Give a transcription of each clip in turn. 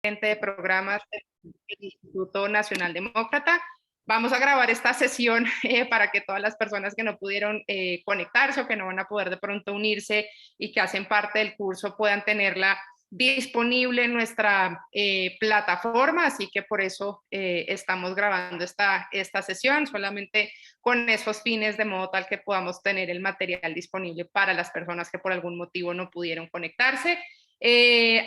de programas del Instituto Nacional Demócrata. Vamos a grabar esta sesión para que todas las personas que no pudieron conectarse o que no van a poder de pronto unirse y que hacen parte del curso puedan tenerla disponible en nuestra plataforma, así que por eso estamos grabando esta sesión, solamente con esos fines, de modo tal que podamos tener el material disponible para las personas que por algún motivo no pudieron conectarse.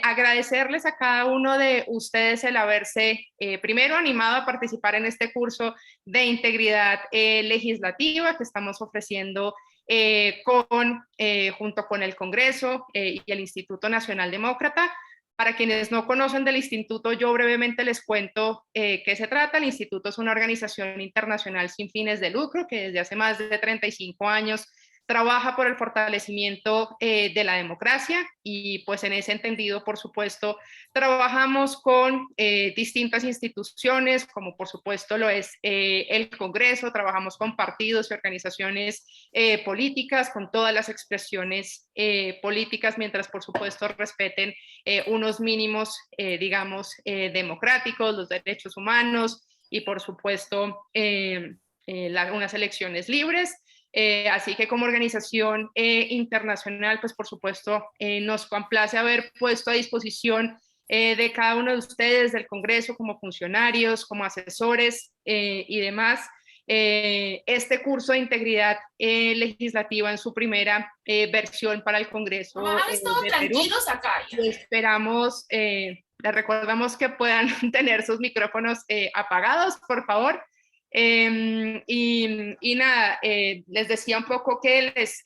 Agradecerles a cada uno de ustedes el haberse primero animado a participar en este curso de integridad legislativa que estamos ofreciendo junto con el Congreso y el Instituto Nacional Demócrata. Para quienes no conocen del instituto, yo brevemente les cuento qué se trata. El instituto es una organización internacional sin fines de lucro que desde hace más de 35 años trabaja por el fortalecimiento de la democracia y pues en ese entendido, por supuesto, trabajamos con distintas instituciones, como por supuesto lo es el Congreso, trabajamos con partidos y organizaciones políticas, con todas las expresiones políticas, mientras por supuesto respeten unos mínimos, digamos, democráticos, los derechos humanos y por supuesto unas elecciones libres. Así que como organización internacional, pues por supuesto nos complace haber puesto a disposición de cada uno de ustedes, del Congreso, como funcionarios, como asesores y demás, este curso de integridad legislativa en su primera versión para el Congreso ¿Han estado de tranquilos Perú. acá? Esperamos, les recordamos que puedan tener sus micrófonos apagados, por favor. Y nada, les decía un poco que les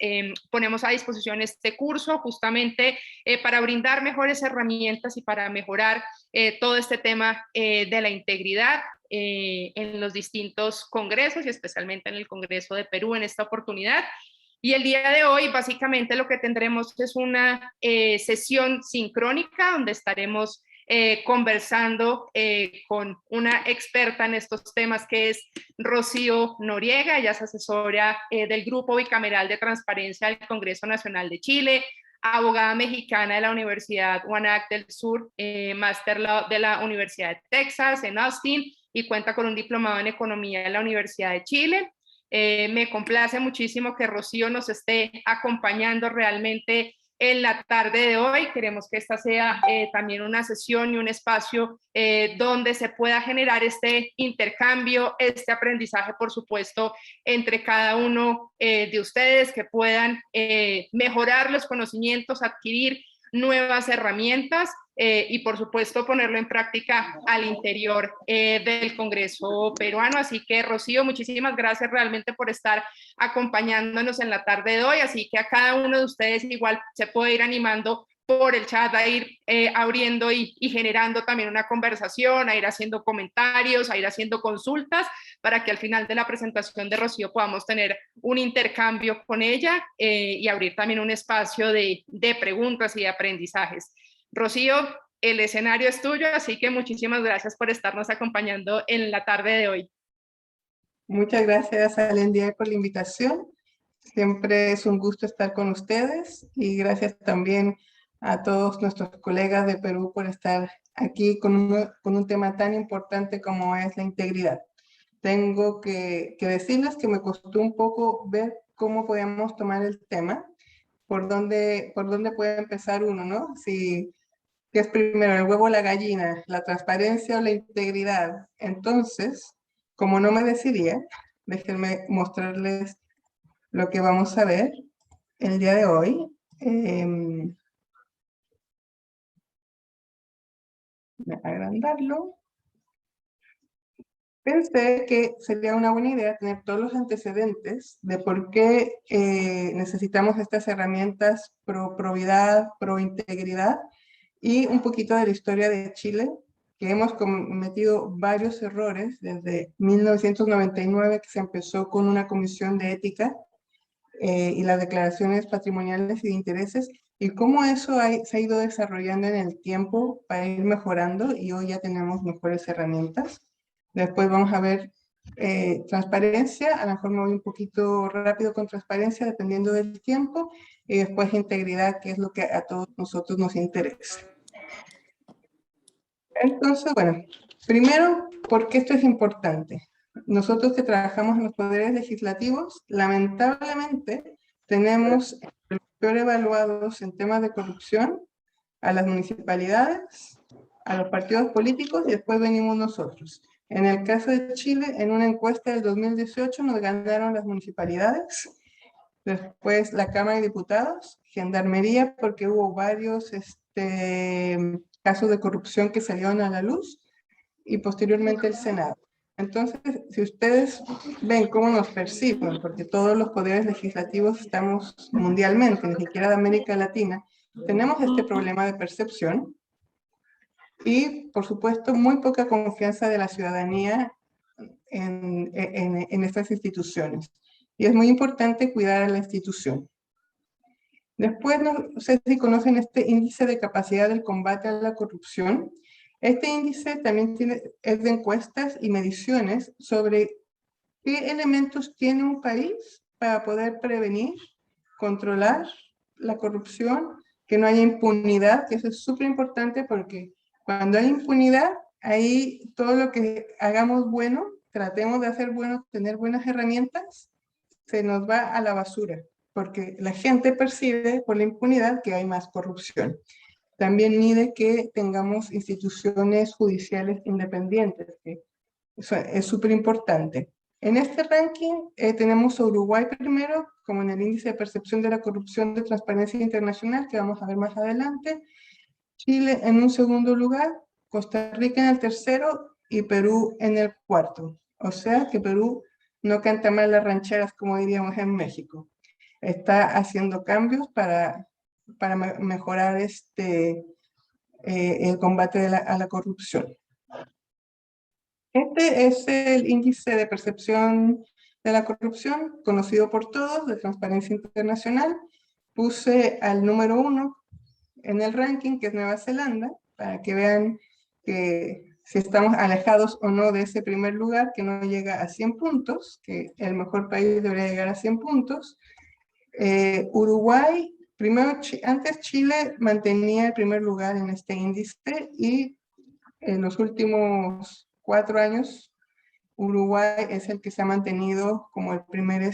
ponemos a disposición este curso justamente para brindar mejores herramientas y para mejorar todo este tema de la integridad en los distintos congresos y especialmente en el Congreso de Perú en esta oportunidad. Y el día de hoy básicamente lo que tendremos es una sesión sincrónica donde estaremos conversando con una experta en estos temas que es Rocío Noriega. Ella es asesora del Grupo Bicameral de Transparencia del Congreso Nacional de Chile, abogada mexicana de la Universidad UANAC del Sur, máster de la Universidad de Texas en Austin y cuenta con un diplomado en Economía de la Universidad de Chile. Me complace muchísimo que Rocío nos esté acompañando realmente en la tarde de hoy. Queremos que esta sea también una sesión y un espacio donde se pueda generar este intercambio, este aprendizaje, por supuesto, entre cada uno de ustedes, que puedan mejorar los conocimientos, adquirir nuevas herramientas y por supuesto ponerlo en práctica al interior del Congreso peruano. Así que Rocío, muchísimas gracias realmente por estar acompañándonos en la tarde de hoy, así que a cada uno de ustedes igual se puede ir animando por el chat a ir abriendo y generando también una conversación, a ir haciendo comentarios, a ir haciendo consultas, para que al final de la presentación de Rocío podamos tener un intercambio con ella y abrir también un espacio de preguntas y de aprendizajes. Rocío, el escenario es tuyo, así que muchísimas gracias por estarnos acompañando en la tarde de hoy. Muchas gracias, Alendia, por la invitación. Siempre es un gusto estar con ustedes y gracias también a todos nuestros colegas de Perú por estar aquí con un tema tan importante como es la integridad. Tengo que decirles que me costó un poco ver cómo podemos tomar el tema, por dónde puede empezar uno, ¿no? ¿Qué es primero, el huevo o la gallina, la transparencia o la integridad? Entonces, como no me decidía, déjenme mostrarles lo que vamos a ver el día de hoy. Voy a agrandarlo. Pensé que sería una buena idea tener todos los antecedentes de por qué necesitamos estas herramientas pro probidad, pro integridad y un poquito de la historia de Chile, que hemos cometido varios errores desde 1999, que se empezó con una comisión de ética y las declaraciones patrimoniales y de intereses, y cómo eso se ha ido desarrollando en el tiempo para ir mejorando, y hoy ya tenemos mejores herramientas. Después vamos a ver transparencia, a lo mejor me voy un poquito rápido con transparencia dependiendo del tiempo, y después integridad, que es lo que a todos nosotros nos interesa. Entonces, bueno, primero, ¿por qué esto es importante? Nosotros que trabajamos en los poderes legislativos, lamentablemente tenemos los peor evaluados en temas de corrupción a las municipalidades, a los partidos políticos y después venimos nosotros. En el caso de Chile, en una encuesta del 2018 nos ganaron las municipalidades, después la Cámara de Diputados, Gendarmería, porque hubo varios casos de corrupción que salieron a la luz, y posteriormente el Senado. Entonces, si ustedes ven cómo nos perciben, porque todos los poderes legislativos estamos mundialmente, ni siquiera de América Latina, tenemos este problema de percepción y, por supuesto, muy poca confianza de la ciudadanía en estas instituciones. Y es muy importante cuidar a la institución. Después, no sé si conocen este índice de capacidad del combate a la corrupción. Este índice también es de encuestas y mediciones sobre qué elementos tiene un país para poder prevenir, controlar la corrupción, que no haya impunidad, que eso es súper importante porque cuando hay impunidad, ahí todo lo que hagamos bueno, tratemos de hacer bueno, tener buenas herramientas, se nos va a la basura, porque la gente percibe por la impunidad que hay más corrupción. También mide que tengamos instituciones judiciales independientes, que eso es súper importante. En este ranking tenemos a Uruguay primero, como en el índice de percepción de la corrupción de Transparencia Internacional, que vamos a ver más adelante. Chile en un segundo lugar, Costa Rica en el tercero y Perú en el cuarto. O sea que Perú no canta mal las rancheras, como diríamos en México. Está haciendo cambios para mejorar el combate a la corrupción. Este es el índice de percepción de la corrupción, conocido por todos, de Transparencia Internacional. Puse al número 1 en el ranking, que es Nueva Zelanda, para que vean que si estamos alejados o no de ese primer lugar, que no llega a 100 puntos, que el mejor país debería llegar a 100 puntos. Uruguay, primero, antes Chile mantenía el primer lugar en este índice y en los últimos 4 años Uruguay es el que se ha mantenido como el primer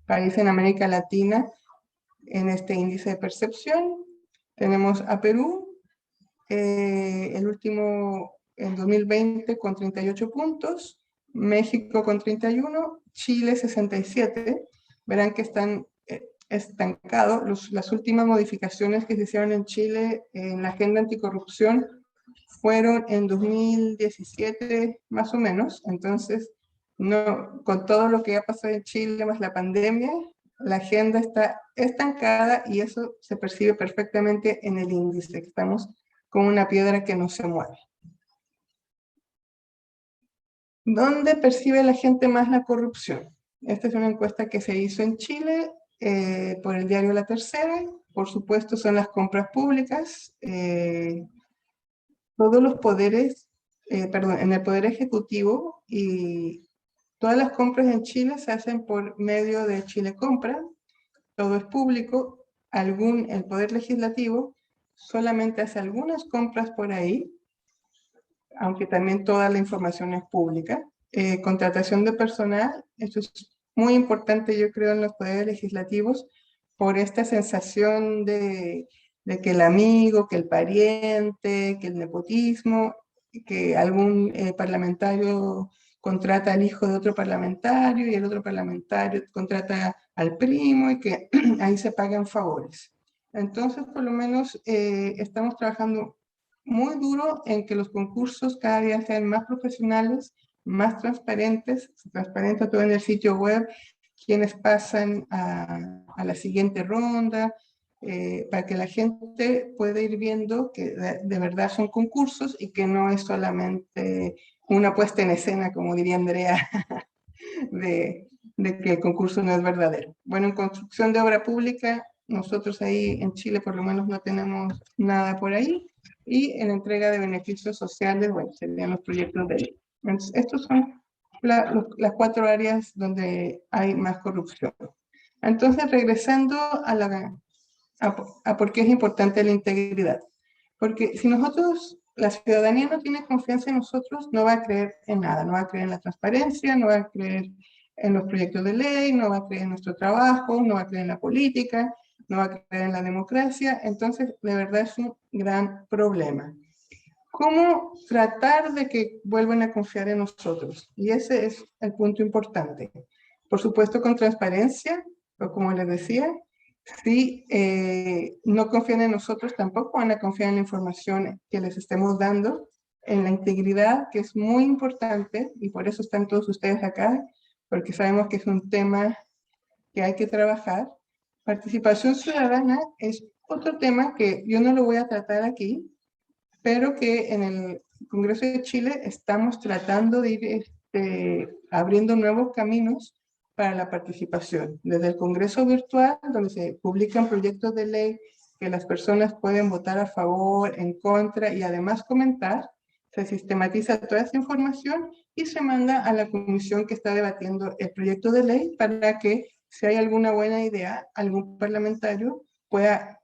país en América Latina en este índice de percepción. Tenemos a Perú, el último en 2020 con 38 puntos, México con 31, Chile 67. Verán que están estancados. Las últimas modificaciones que se hicieron en Chile en la agenda anticorrupción fueron en 2017 más o menos. Entonces, no, con todo lo que ha pasado en Chile más la pandemia, la agenda está estancada y eso se percibe perfectamente en el índice, que estamos con una piedra que no se mueve. ¿Dónde percibe la gente más la corrupción? Esta es una encuesta que se hizo en Chile por el diario La Tercera. Por supuesto, son las compras públicas. Todos los poderes, en el poder ejecutivo y todas las compras en Chile se hacen por medio de Chile Compra. Todo es público. El poder legislativo solamente hace algunas compras por ahí, aunque también toda la información es pública. Contratación de personal, esto es muy importante, yo creo, en los poderes legislativos, por esta sensación de que el amigo, que el pariente, que el nepotismo, que algún parlamentario contrata al hijo de otro parlamentario y el otro parlamentario contrata al primo y que ahí se pagan favores. Entonces, por lo menos, estamos trabajando muy duro en que los concursos cada día sean más profesionales, más transparentes. Se transparenta todo en el sitio web, quienes pasan a la siguiente ronda, para que la gente pueda ir viendo que de verdad son concursos y que no es solamente una puesta en escena, como diría Andrea, de que el concurso no es verdadero. Bueno, en construcción de obra pública, nosotros ahí en Chile por lo menos no tenemos nada por ahí, y en entrega de beneficios sociales, bueno, serían los proyectos de ley. Entonces, estos son las 4 áreas donde hay más corrupción. Entonces, regresando a por qué es importante la integridad. Porque si nosotros la ciudadanía no tiene confianza en nosotros, no va a creer en nada, no va a creer en la transparencia, no va a creer en los proyectos de ley, no va a creer en nuestro trabajo, no va a creer en la política, no va a creer en la democracia. Entonces, de verdad es un gran problema. ¿Cómo tratar de que vuelvan a confiar en nosotros? Y ese es el punto importante. Por supuesto, con transparencia, o como les decía, si no confían en nosotros, tampoco van a confiar en la información que les estemos dando, en la integridad, que es muy importante, y por eso están todos ustedes acá, porque sabemos que es un tema que hay que trabajar. Participación ciudadana es otro tema que yo no lo voy a tratar aquí, pero que en el Congreso de Chile estamos tratando de ir abriendo nuevos caminos para la participación. Desde el Congreso virtual, donde se publican proyectos de ley que las personas pueden votar a favor, en contra y además comentar, se sistematiza toda esa información y se manda a la comisión que está debatiendo el proyecto de ley para que, si hay alguna buena idea, algún parlamentario pueda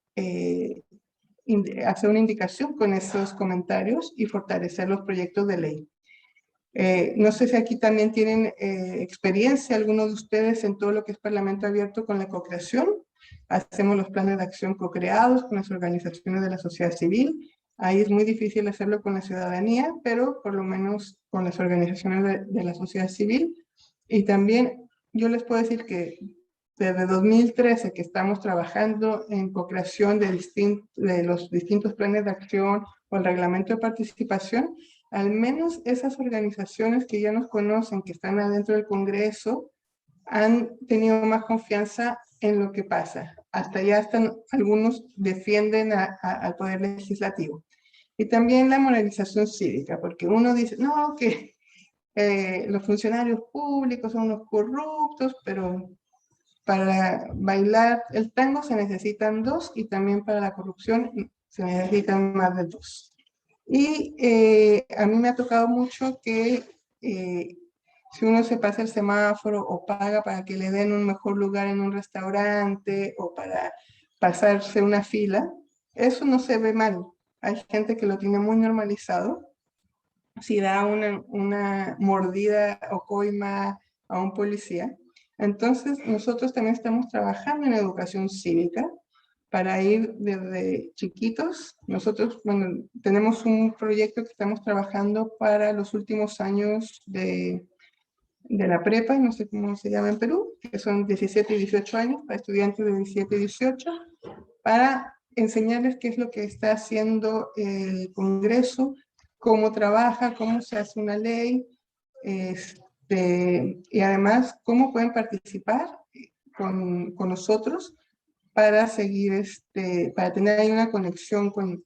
hacer una indicación con esos comentarios y fortalecer los proyectos de ley. No sé si aquí también tienen experiencia algunos de ustedes en todo lo que es Parlamento Abierto con la co-creación. Hacemos los planes de acción co-creados con las organizaciones de la sociedad civil. Ahí es muy difícil hacerlo con la ciudadanía, pero por lo menos con las organizaciones de la sociedad civil. Y también yo les puedo decir que desde 2013 que estamos trabajando en co-creación de los distintos planes de acción o el reglamento de participación, al menos esas organizaciones que ya nos conocen, que están adentro del Congreso, han tenido más confianza en lo que pasa. Hasta ya están, algunos defienden al Poder Legislativo. Y también la moralización cívica, porque uno dice, no, que los funcionarios públicos son unos corruptos, pero para bailar el tango se necesitan dos y también para la corrupción se necesitan más de dos. Y a mí me ha tocado mucho que si uno se pasa el semáforo o paga para que le den un mejor lugar en un restaurante o para pasarse una fila, eso no se ve mal. Hay gente que lo tiene muy normalizado. Si da una mordida o coima a un policía. Entonces, nosotros también estamos trabajando en educación cívica para ir desde chiquitos. Nosotros, bueno, tenemos un proyecto que estamos trabajando para los últimos años de la prepa, no sé cómo se llama en Perú, que son 17 y 18 años, para estudiantes de 17 y 18, para enseñarles qué es lo que está haciendo el Congreso, cómo trabaja, cómo se hace una ley, y además cómo pueden participar con nosotros para seguir, para tener ahí una conexión con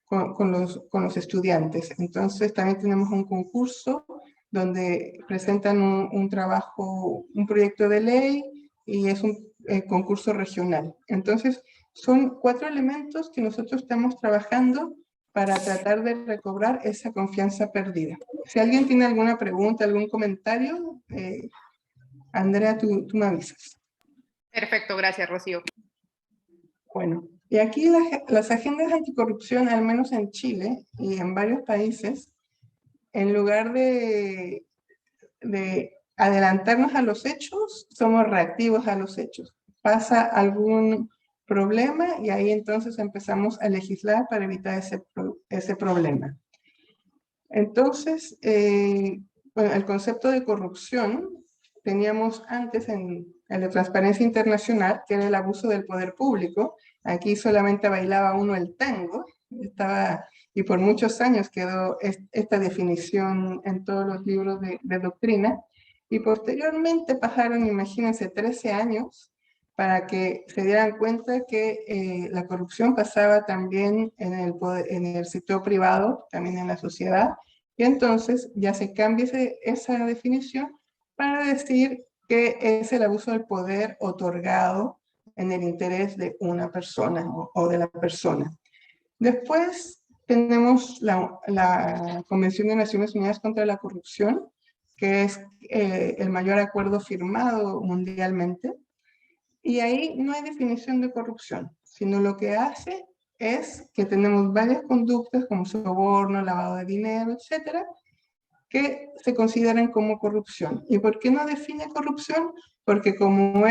los estudiantes. Entonces también tenemos un concurso donde presentan un trabajo, un proyecto de ley y es un concurso regional. Entonces son 4 elementos que nosotros estamos trabajando para tratar de recobrar esa confianza perdida. Si alguien tiene alguna pregunta, algún comentario, Andrea, tú me avisas. Perfecto, gracias, Rocío. Bueno, y aquí las agendas anticorrupción, al menos en Chile y en varios países, en lugar de adelantarnos a los hechos, somos reactivos a los hechos. Pasa algún problema y ahí entonces empezamos a legislar para evitar ese problema. Entonces, bueno, el concepto de corrupción teníamos antes en la transparencia internacional, que era el abuso del poder público. Aquí solamente bailaba uno el tango, y por muchos años quedó esta definición en todos los libros de doctrina, y posteriormente pasaron, imagínense, 13 años para que se dieran cuenta que la corrupción pasaba también en el sector privado, también en la sociedad, y entonces ya se cambia esa definición para decir que es el abuso del poder otorgado en el interés de una persona o de la persona. Después tenemos la Convención de Naciones Unidas contra la Corrupción, que es el mayor acuerdo firmado mundialmente. Y ahí no hay definición de corrupción, sino lo que hace es que tenemos varias conductas como soborno, lavado de dinero, etcétera, que se consideran como corrupción. ¿Y por qué no define corrupción? Porque como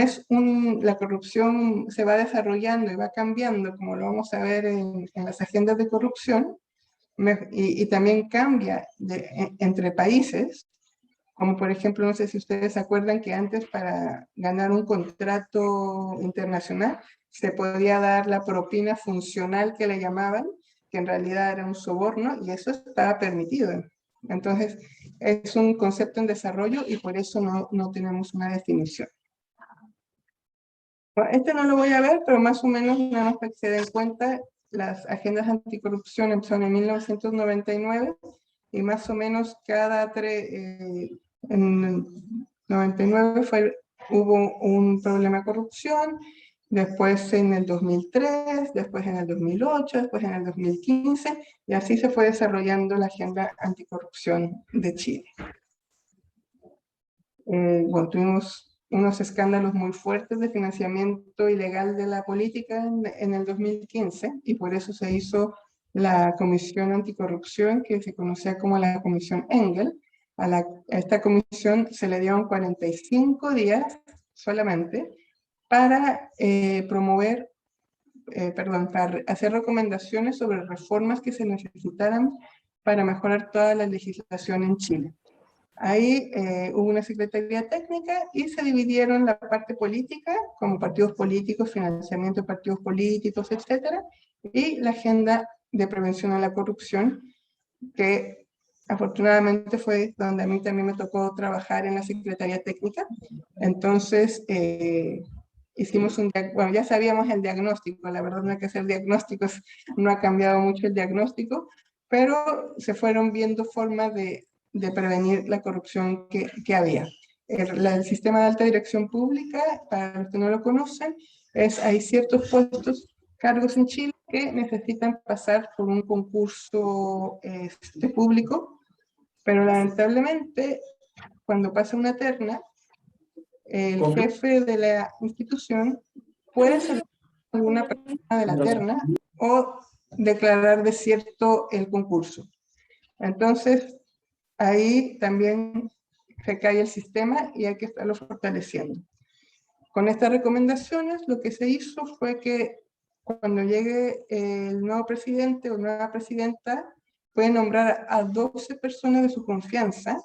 la corrupción se va desarrollando y va cambiando, como lo vamos a ver en las agendas de corrupción, y también cambia entre países, como por ejemplo, no sé si ustedes se acuerdan que antes para ganar un contrato internacional se podía dar la propina funcional que le llamaban, que en realidad era un soborno, y eso estaba permitido. Entonces, es un concepto en desarrollo y por eso no tenemos una definición. Bueno, este no lo voy a ver, pero más o menos, nada más para que se den cuenta, las agendas anticorrupción empezaron en 1999 y más o menos en 99 hubo un problema de corrupción, después en el 2003, después en el 2008, después en el 2015, y así se fue desarrollando la agenda anticorrupción de Chile. Bueno, tuvimos unos escándalos muy fuertes de financiamiento ilegal de la política en el 2015, y por eso se hizo la Comisión Anticorrupción, que se conocía como la Comisión Engel. A esta comisión se le dieron 45 días solamente para para hacer recomendaciones sobre reformas que se necesitaran para mejorar toda la legislación en Chile. Ahí hubo una secretaría técnica y se dividieron la parte política, como partidos políticos, financiamiento de partidos políticos, etcétera, y la agenda de prevención a la corrupción, que afortunadamente fue donde a mí también me tocó trabajar en la secretaría técnica. Entonces, bueno, ya sabíamos el diagnóstico, la verdad no hay que hacer diagnósticos, no ha cambiado mucho el diagnóstico, pero se fueron viendo formas de prevenir la corrupción que había. El sistema de alta dirección pública, para los que no lo conocen, hay ciertos puestos, cargos en Chile que necesitan pasar por un concurso público, pero lamentablemente cuando pasa una terna, el jefe de la institución puede seleccionar a alguna persona de la terna o declarar desierto el concurso. Entonces, ahí también se cae el sistema y hay que estarlo fortaleciendo. Con estas recomendaciones, lo que se hizo fue que cuando llegue el nuevo presidente o nueva presidenta, puede nombrar a 12 personas de su confianza.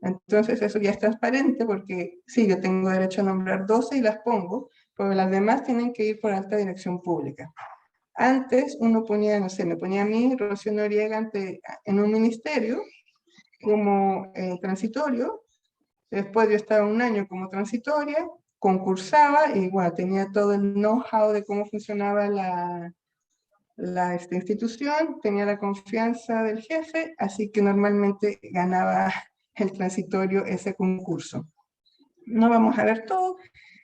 Entonces eso ya es transparente porque sí, yo tengo derecho a nombrar 12 y las pongo, pero las demás tienen que ir por alta dirección pública. Antes uno ponía, no sé, me ponía a mí, Rocío Noriega, en un ministerio como transitorio, después yo estaba un año como transitoria, concursaba y bueno, tenía todo el know-how de cómo funcionaba esta institución, tenía la confianza del jefe, así que normalmente ganaba el transitorio ese concurso. No vamos a ver todo.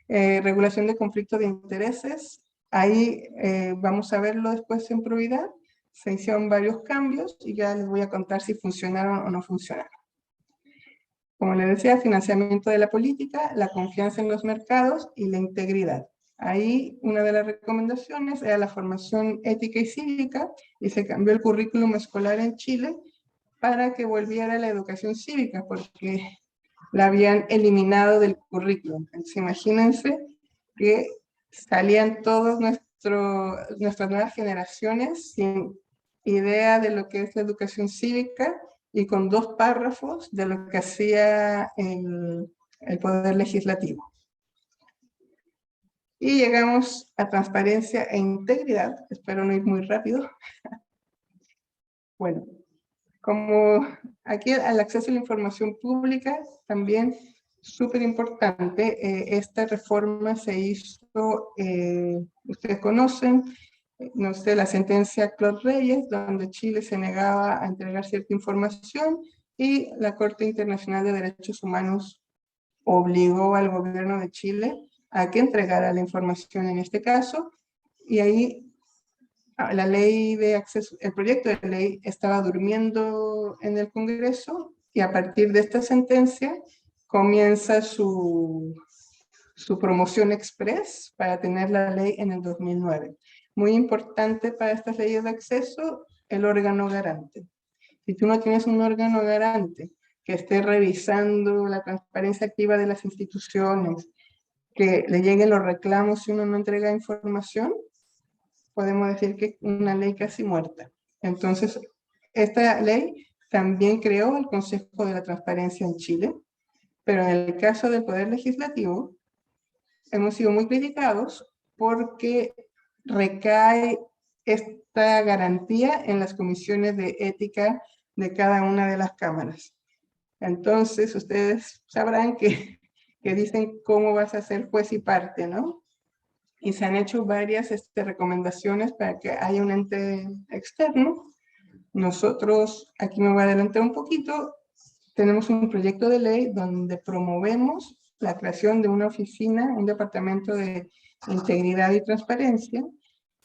Regulación de conflicto de intereses, ahí vamos a verlo después en probidad. Se hicieron varios cambios y ya les voy a contar si funcionaron o no funcionaron. Como les decía, financiamiento de la política, la confianza en los mercados y la integridad. Ahí una de las recomendaciones era la formación ética y cívica y se cambió el currículum escolar en Chile para que volviera la educación cívica porque la habían eliminado del currículum. Entonces, imagínense que salían todas nuestras nuevas generaciones sin idea de lo que es la educación cívica y con 2 párrafos de lo que hacía el Poder Legislativo. Y llegamos a transparencia e integridad. Espero no ir muy rápido. Bueno, como aquí el acceso a la información pública, también súper importante. Esta reforma se hizo, ustedes conocen, no sé, la sentencia Clot Reyes, donde Chile se negaba a entregar cierta información y la Corte Internacional de Derechos Humanos obligó al gobierno de Chile a que entregara la información en este caso, y ahí la ley de acceso, el proyecto de ley estaba durmiendo en el Congreso y a partir de esta sentencia comienza su promoción express para tener la ley en el 2009. muy importante para estas leyes de acceso, el órgano garante. Si tú no tienes un órgano garante que esté revisando la transparencia activa de las instituciones, que le lleguen los reclamos si uno no entrega información, podemos decir que es una ley casi muerta. Entonces, esta ley también creó el Consejo de la Transparencia en Chile, pero en el caso del Poder Legislativo, hemos sido muy criticados porque recae esta garantía en las comisiones de ética de cada una de las cámaras. Entonces, ustedes sabrán que dicen cómo vas a ser juez y parte, ¿no? Y se han hecho varias recomendaciones para que haya un ente externo. Nosotros, aquí me voy a adelantar un poquito, tenemos un proyecto de ley donde promovemos la creación de una oficina, un departamento de integridad y transparencia,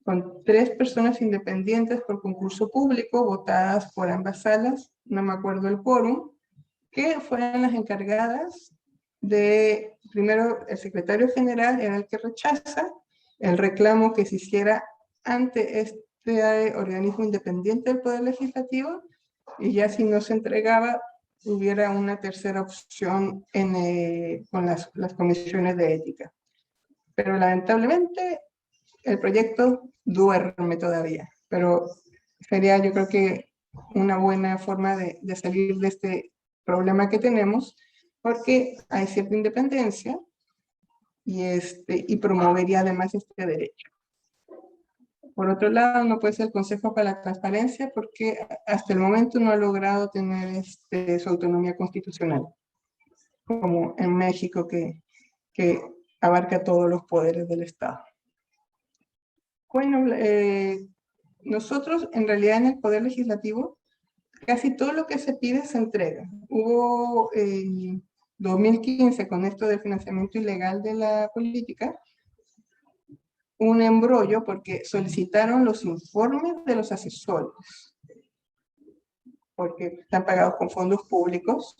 con 3 personas independientes por concurso público, votadas por ambas salas, no me acuerdo el quórum, que fueran las encargadas de, primero, el secretario general era el que rechaza el reclamo que se hiciera ante este organismo independiente del Poder Legislativo, y ya si no se entregaba, hubiera una tercera opción con las comisiones de ética. Pero lamentablemente el proyecto duerme todavía, pero sería, yo creo que una buena forma de salir de este problema que tenemos, porque hay cierta independencia y promovería además este derecho. Por otro lado, no puede ser el Consejo para la Transparencia porque hasta el momento no ha logrado tener su autonomía constitucional, como en México que abarca todos los poderes del Estado. Bueno, nosotros en realidad en el Poder Legislativo casi todo lo que se pide se entrega. Hubo en 2015, con esto del financiamiento ilegal de la política, un embrollo porque solicitaron los informes de los asesores, porque están pagados con fondos públicos.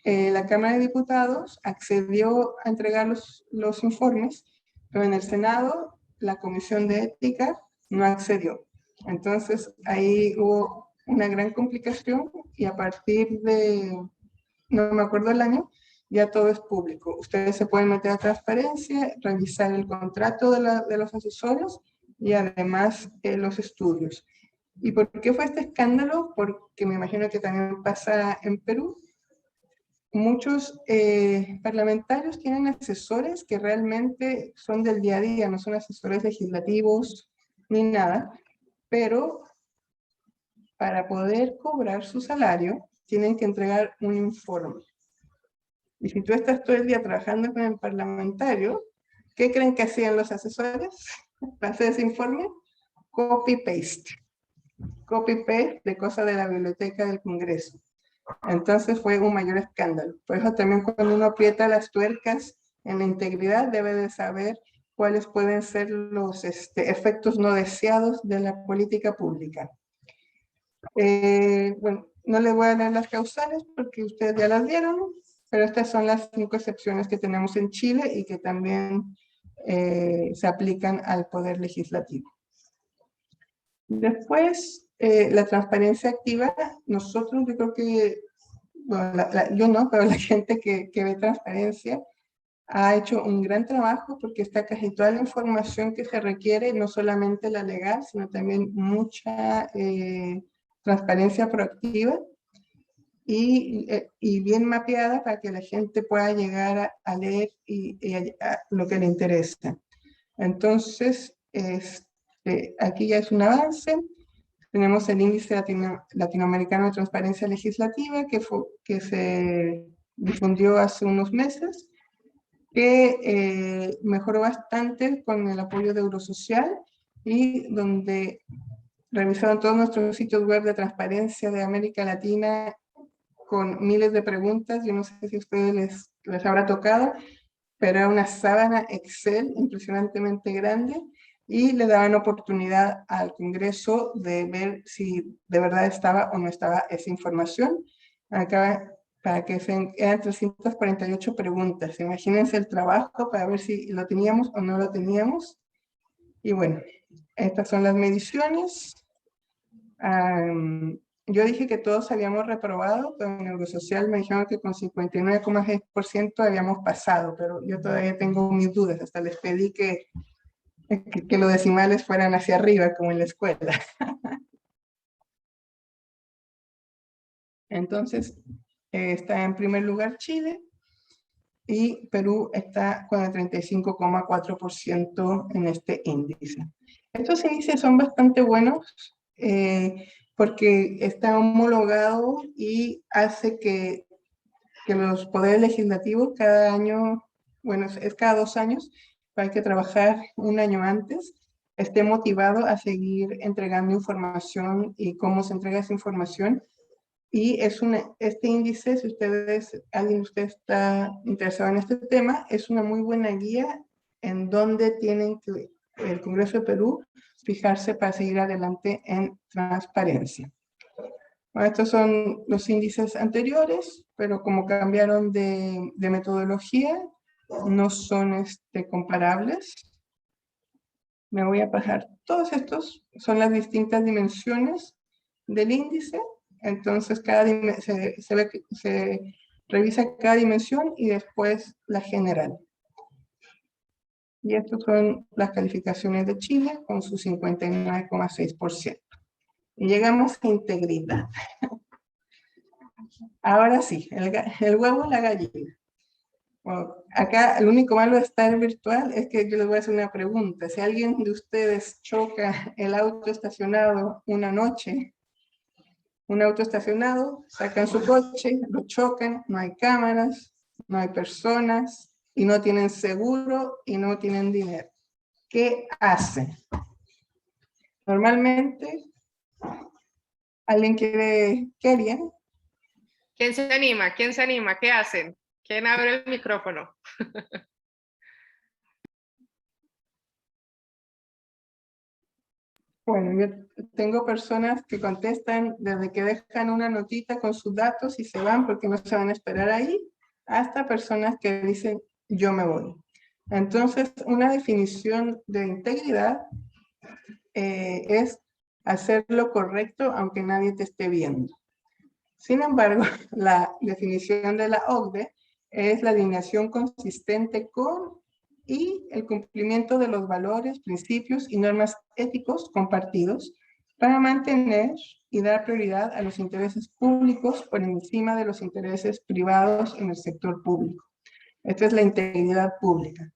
La Cámara de Diputados accedió a entregar los informes, pero en el Senado la Comisión de Ética no accedió. Entonces ahí hubo una gran complicación y a partir de, no me acuerdo el año, ya todo es público. Ustedes se pueden meter a transparencia, revisar el contrato de los asesores y además los estudios. ¿Y por qué fue este escándalo? Porque me imagino que también pasa en Perú. Muchos parlamentarios tienen asesores que realmente son del día a día, no son asesores legislativos ni nada, pero para poder cobrar su salario tienen que entregar un informe. Y si tú estás todo el día trabajando con el parlamentario, ¿qué creen que hacían los asesores para hacer ese informe? Copy-paste. Copy-paste de cosas de la biblioteca del Congreso. Entonces fue un mayor escándalo. Por eso también cuando uno aprieta las tuercas en la integridad, debe de saber cuáles pueden ser los efectos no deseados de la política pública. Bueno, no les voy a dar las causales porque ustedes ya las dieron, pero estas son las 5 excepciones que tenemos en Chile y que también se aplican al Poder Legislativo. Después, la transparencia activa, nosotros yo creo que, bueno, yo no, pero la gente que ve transparencia ha hecho un gran trabajo porque está casi toda la información que se requiere, no solamente la legal, sino también mucha transparencia proactiva y bien mapeada para que la gente pueda llegar a leer a lo que le interesa. Entonces, aquí ya es un avance. Tenemos el índice latinoamericano de transparencia legislativa que se difundió hace unos meses, que mejoró bastante con el apoyo de Eurosocial y donde revisaron todos nuestros sitios web de transparencia de América Latina con miles de preguntas. Yo no sé si a ustedes les habrá tocado, pero era una sábana Excel impresionantemente grande y le daban oportunidad al Congreso de ver si de verdad estaba o no estaba esa información. Acá, para que eran 348 preguntas. Imagínense el trabajo para ver si lo teníamos o no lo teníamos. Y bueno, estas son las mediciones. Yo dije que todos habíamos reprobado, pero en Eurosocial me dijeron que con 59,6% habíamos pasado, pero yo todavía tengo mis dudas. Hasta les pedí que los decimales fueran hacia arriba, como en la escuela. Entonces, está en primer lugar Chile, y Perú está con el 35,4% en este índice. Estos índices son bastante buenos porque está homologado y hace que los poderes legislativos cada año, bueno, es cada 2 años, hay que trabajar un año antes, esté motivado a seguir entregando información y cómo se entrega esa información. Y este índice, si alguien de ustedes está interesado en este tema, es una muy buena guía en donde tienen que el Congreso de Perú fijarse para seguir adelante en transparencia. Bueno, estos son los índices anteriores, pero como cambiaron de metodología, no son comparables. Me voy a pasar. Todos estos son las distintas dimensiones del índice. Entonces, se revisa cada dimensión y después la general. Y estas son las calificaciones de Chile con su 59,6%. Y llegamos a integridad. Ahora sí, el huevo y la gallina. Bueno, acá el único malo de estar virtual es que yo les voy a hacer una pregunta. Si alguien de ustedes choca el auto estacionado una noche, un auto estacionado, sacan su coche, lo chocan, no hay cámaras, no hay personas, y no tienen seguro y no tienen dinero. ¿Qué hacen? Normalmente, ¿qué harían? ¿Quién se anima? ¿Quién se anima? ¿Qué hacen? ¿Quién abre el micrófono? Bueno, yo tengo personas que contestan desde que dejan una notita con sus datos y se van porque no se van a esperar ahí, hasta personas que dicen, yo me voy. Entonces, una definición de integridad es hacer lo correcto aunque nadie te esté viendo. Sin embargo, la definición de la OCDE es la alineación consistente con y el cumplimiento de los valores, principios y normas éticos compartidos para mantener y dar prioridad a los intereses públicos por encima de los intereses privados en el sector público. Esta es la integridad pública.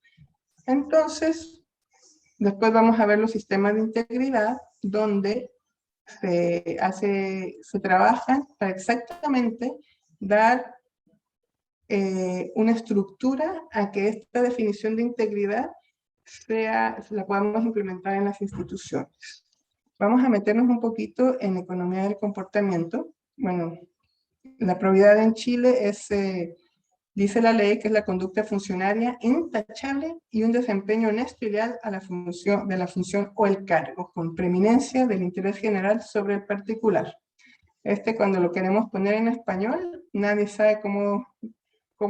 Entonces, después vamos a ver los sistemas de integridad donde se trabaja para exactamente dar una estructura a que esta definición de integridad la podamos implementar en las instituciones. Vamos a meternos un poquito en economía del comportamiento. Bueno, la probidad en Chile dice la ley que es la conducta funcionaria intachable y un desempeño honesto y leal a la función o el cargo, con preeminencia del interés general sobre el particular. Cuando lo queremos poner en español, nadie sabe cómo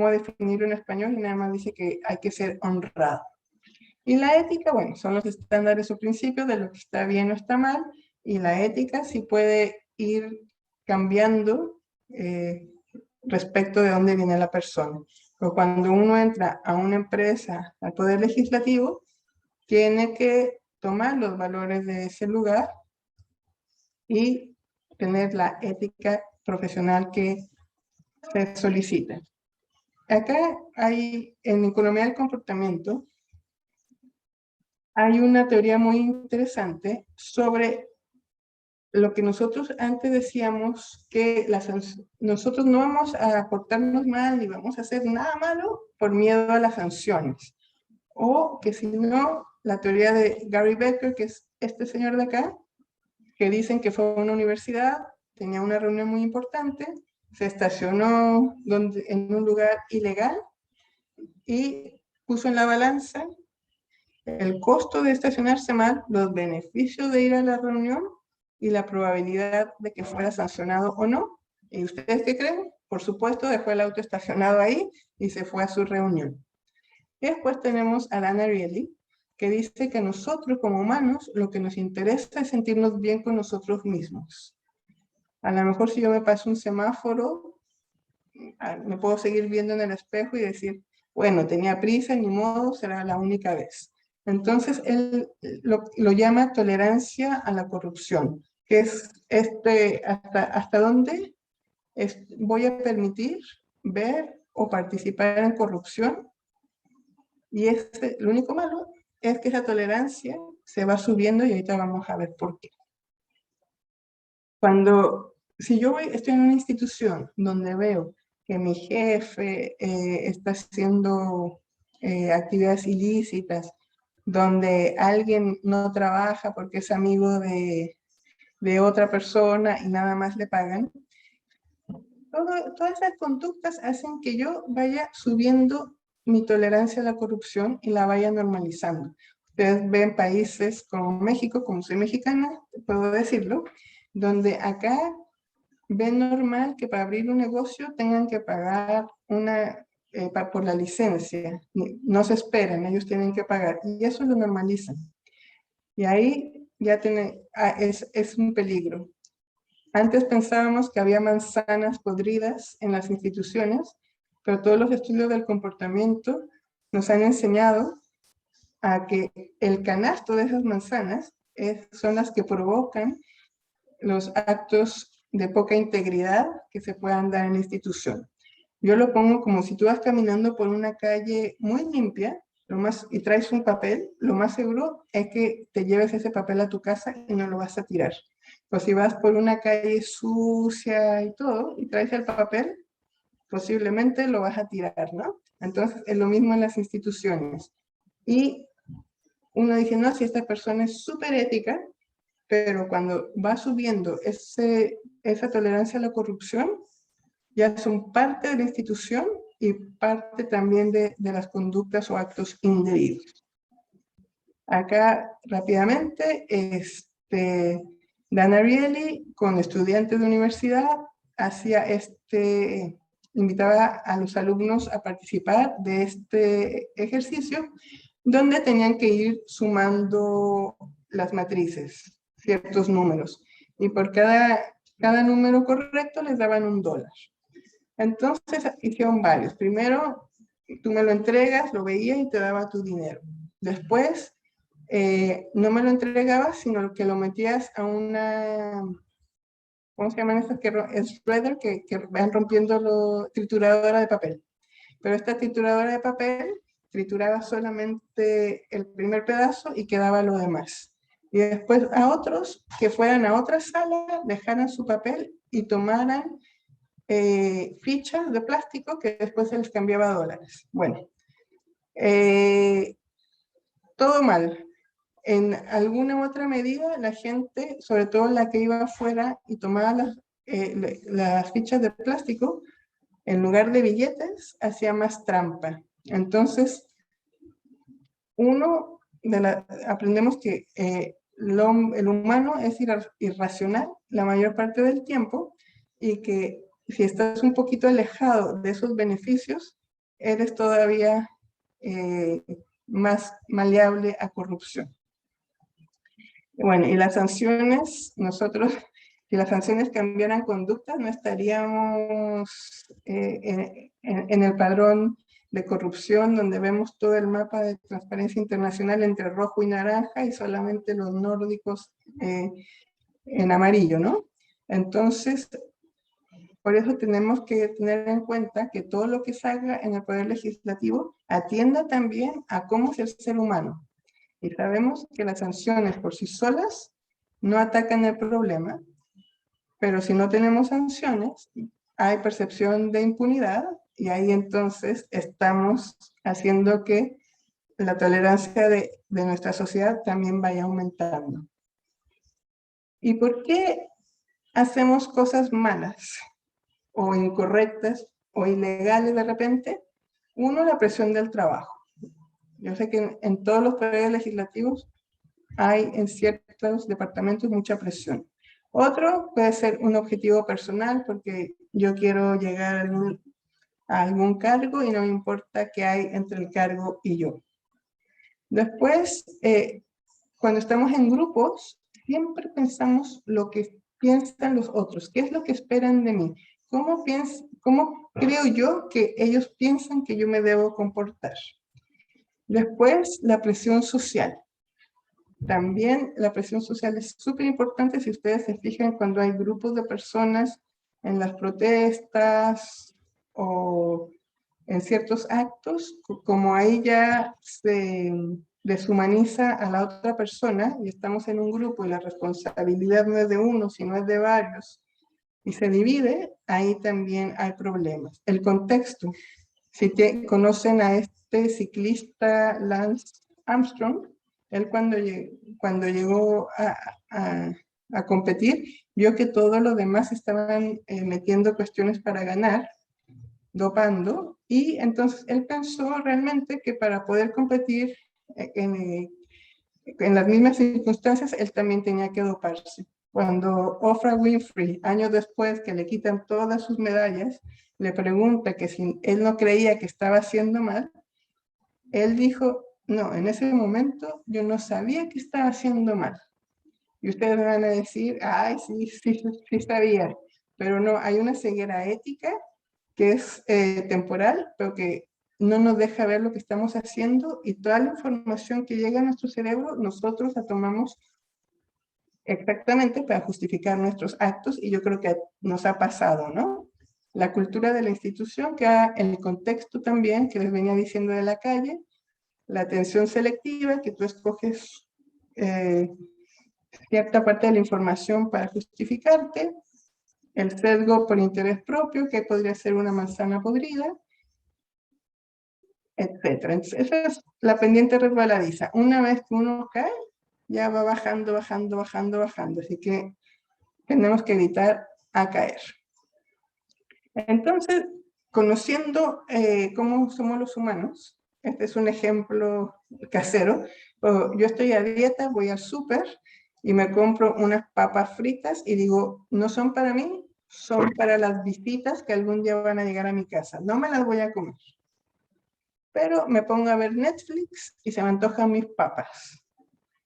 definirlo en español y nada más dice que hay que ser honrado. Y la ética, bueno, son los estándares o principios de lo que está bien o está mal, y la ética sí puede ir cambiando respecto de dónde viene la persona. Pero cuando uno entra a una empresa, al poder legislativo, tiene que tomar los valores de ese lugar y tener la ética profesional que se solicita. Acá en economía del comportamiento, hay una teoría muy interesante sobre lo que nosotros antes decíamos que nosotros no vamos a portarnos mal ni vamos a hacer nada malo por miedo a las sanciones. O que si no, la teoría de Gary Becker, que es este señor de acá, que dicen que fue a una universidad, tenía una reunión muy importante, se estacionó en un lugar ilegal y puso en la balanza el costo de estacionarse mal, los beneficios de ir a la reunión y la probabilidad de que fuera sancionado o no. ¿Y ustedes qué creen? Por supuesto, dejó el auto estacionado ahí y se fue a su reunión. Y después tenemos a Lana Ariely, que dice que nosotros como humanos lo que nos interesa es sentirnos bien con nosotros mismos. A lo mejor si yo me paso un semáforo, me puedo seguir viendo en el espejo y decir, bueno, tenía prisa, ni modo, será la única vez. Entonces, él lo llama tolerancia a la corrupción, que es hasta dónde voy a permitir ver o participar en corrupción. Y lo único malo es que esa tolerancia se va subiendo y ahorita vamos a ver por qué. Si yo estoy en una institución donde veo que mi jefe está haciendo actividades ilícitas, donde alguien no trabaja porque es amigo de otra persona y nada más le pagan, todas esas conductas hacen que yo vaya subiendo mi tolerancia a la corrupción y la vaya normalizando. Ustedes ven países como México, como soy mexicana, puedo decirlo, donde acá ven normal que para abrir un negocio tengan que pagar por la licencia. No se esperan, ellos tienen que pagar. Y eso lo normalizan. Y ahí ya es un peligro. Antes pensábamos que había manzanas podridas en las instituciones, pero todos los estudios del comportamiento nos han enseñado a que el canasto de esas manzanas son las que provocan los actos de poca integridad que se puedan dar en la institución. Yo lo pongo como si tú vas caminando por una calle muy limpia y traes un papel, lo más seguro es que te lleves ese papel a tu casa y no lo vas a tirar. Pues si vas por una calle sucia y todo y traes el papel, posiblemente lo vas a tirar, ¿no? Entonces es lo mismo en las instituciones. Y uno dice, no, si esta persona es súper ética, pero cuando va subiendo esa tolerancia a la corrupción, ya son parte de la institución y parte también de las conductas o actos indebidos. Acá, rápidamente, Dan Ariely, con estudiantes de universidad, invitaba a los alumnos a participar de este ejercicio, donde tenían que ir sumando las matrices, ciertos números, y por cada número correcto les daban $1. Entonces hicieron varios. Primero, tú me lo entregas, lo veía y te daba tu dinero. Después, no me lo entregabas, sino que lo metías a una, ¿cómo se llaman estas? Spreader, que van rompiendo trituradora de papel. Pero esta trituradora de papel trituraba solamente el primer pedazo y quedaba lo demás. Y después a otros que fueran a otra sala, dejaran su papel y tomaran fichas de plástico que después se les cambiaba a $. Bueno, todo mal. En alguna u otra medida, la gente, sobre todo la que iba afuera y tomaba las fichas de plástico, en lugar de billetes, hacía más trampa. Entonces, aprendemos que el humano es irracional la mayor parte del tiempo y que si estás un poquito alejado de esos beneficios, eres todavía más maleable a corrupción. Bueno, y las sanciones, si las sanciones cambiaran conductas, no estaríamos en el padrón de corrupción, donde vemos todo el mapa de Transparencia Internacional entre rojo y naranja y solamente los nórdicos en amarillo, ¿no? Entonces, por eso tenemos que tener en cuenta que todo lo que salga en el Poder Legislativo atienda también a cómo es el ser humano. Y sabemos que las sanciones por sí solas no atacan el problema, pero si no tenemos sanciones, hay percepción de impunidad y ahí entonces estamos haciendo que la tolerancia de nuestra sociedad también vaya aumentando. ¿Y por qué hacemos cosas malas o incorrectas o ilegales de repente? Uno, la presión del trabajo. Yo sé que en todos los poderes legislativos hay en ciertos departamentos mucha presión. Otro puede ser un objetivo personal porque yo quiero llegar a algún cargo y no me importa qué hay entre el cargo y yo. Después, cuando estamos en grupos, siempre pensamos lo que piensan los otros, qué es lo que esperan de mí, cómo creo yo que ellos piensan que yo me debo comportar. Después, la presión social. También la presión social es súper importante si ustedes se fijan cuando hay grupos de personas en las protestas o en ciertos actos, como ahí ya se deshumaniza a la otra persona y estamos en un grupo y la responsabilidad no es de uno, sino es de varios, y se divide, ahí también hay problemas. El contexto. Si conocen a este ciclista Lance Armstrong, él cuando llegó a competir, vio que todos los demás estaban metiendo cuestiones para ganar, dopando, y entonces él pensó realmente que para poder competir en las mismas circunstancias, él también tenía que doparse. Cuando Oprah Winfrey, años después que le quitan todas sus medallas, le pregunta que si él no creía que estaba haciendo mal, él dijo, no, en ese momento yo no sabía que estaba haciendo mal. Y ustedes me van a decir, ay, sí, sí, sí sabía. Pero no, hay una ceguera ética que es temporal, pero que no nos deja ver lo que estamos haciendo, y toda la información que llega a nuestro cerebro, nosotros la tomamos exactamente para justificar nuestros actos, y yo creo que nos ha pasado, ¿no? La cultura de la institución, que el contexto también, que les venía diciendo de la calle, la atención selectiva, que tú escoges cierta parte de la información para justificarte, el sesgo por interés propio, que podría ser una manzana podrida, etcétera. Entonces, esa es la pendiente resbaladiza. Una vez que uno cae, ya va bajando, bajando, bajando, bajando. Así que tenemos que evitar a caer. Entonces, conociendo cómo somos los humanos, este es un ejemplo casero. Yo estoy a dieta, voy al súper y me compro unas papas fritas y digo, no son para mí, son para las visitas que algún día van a llegar a mi casa. No me las voy a comer. Pero me pongo a ver Netflix y se me antojan mis papas.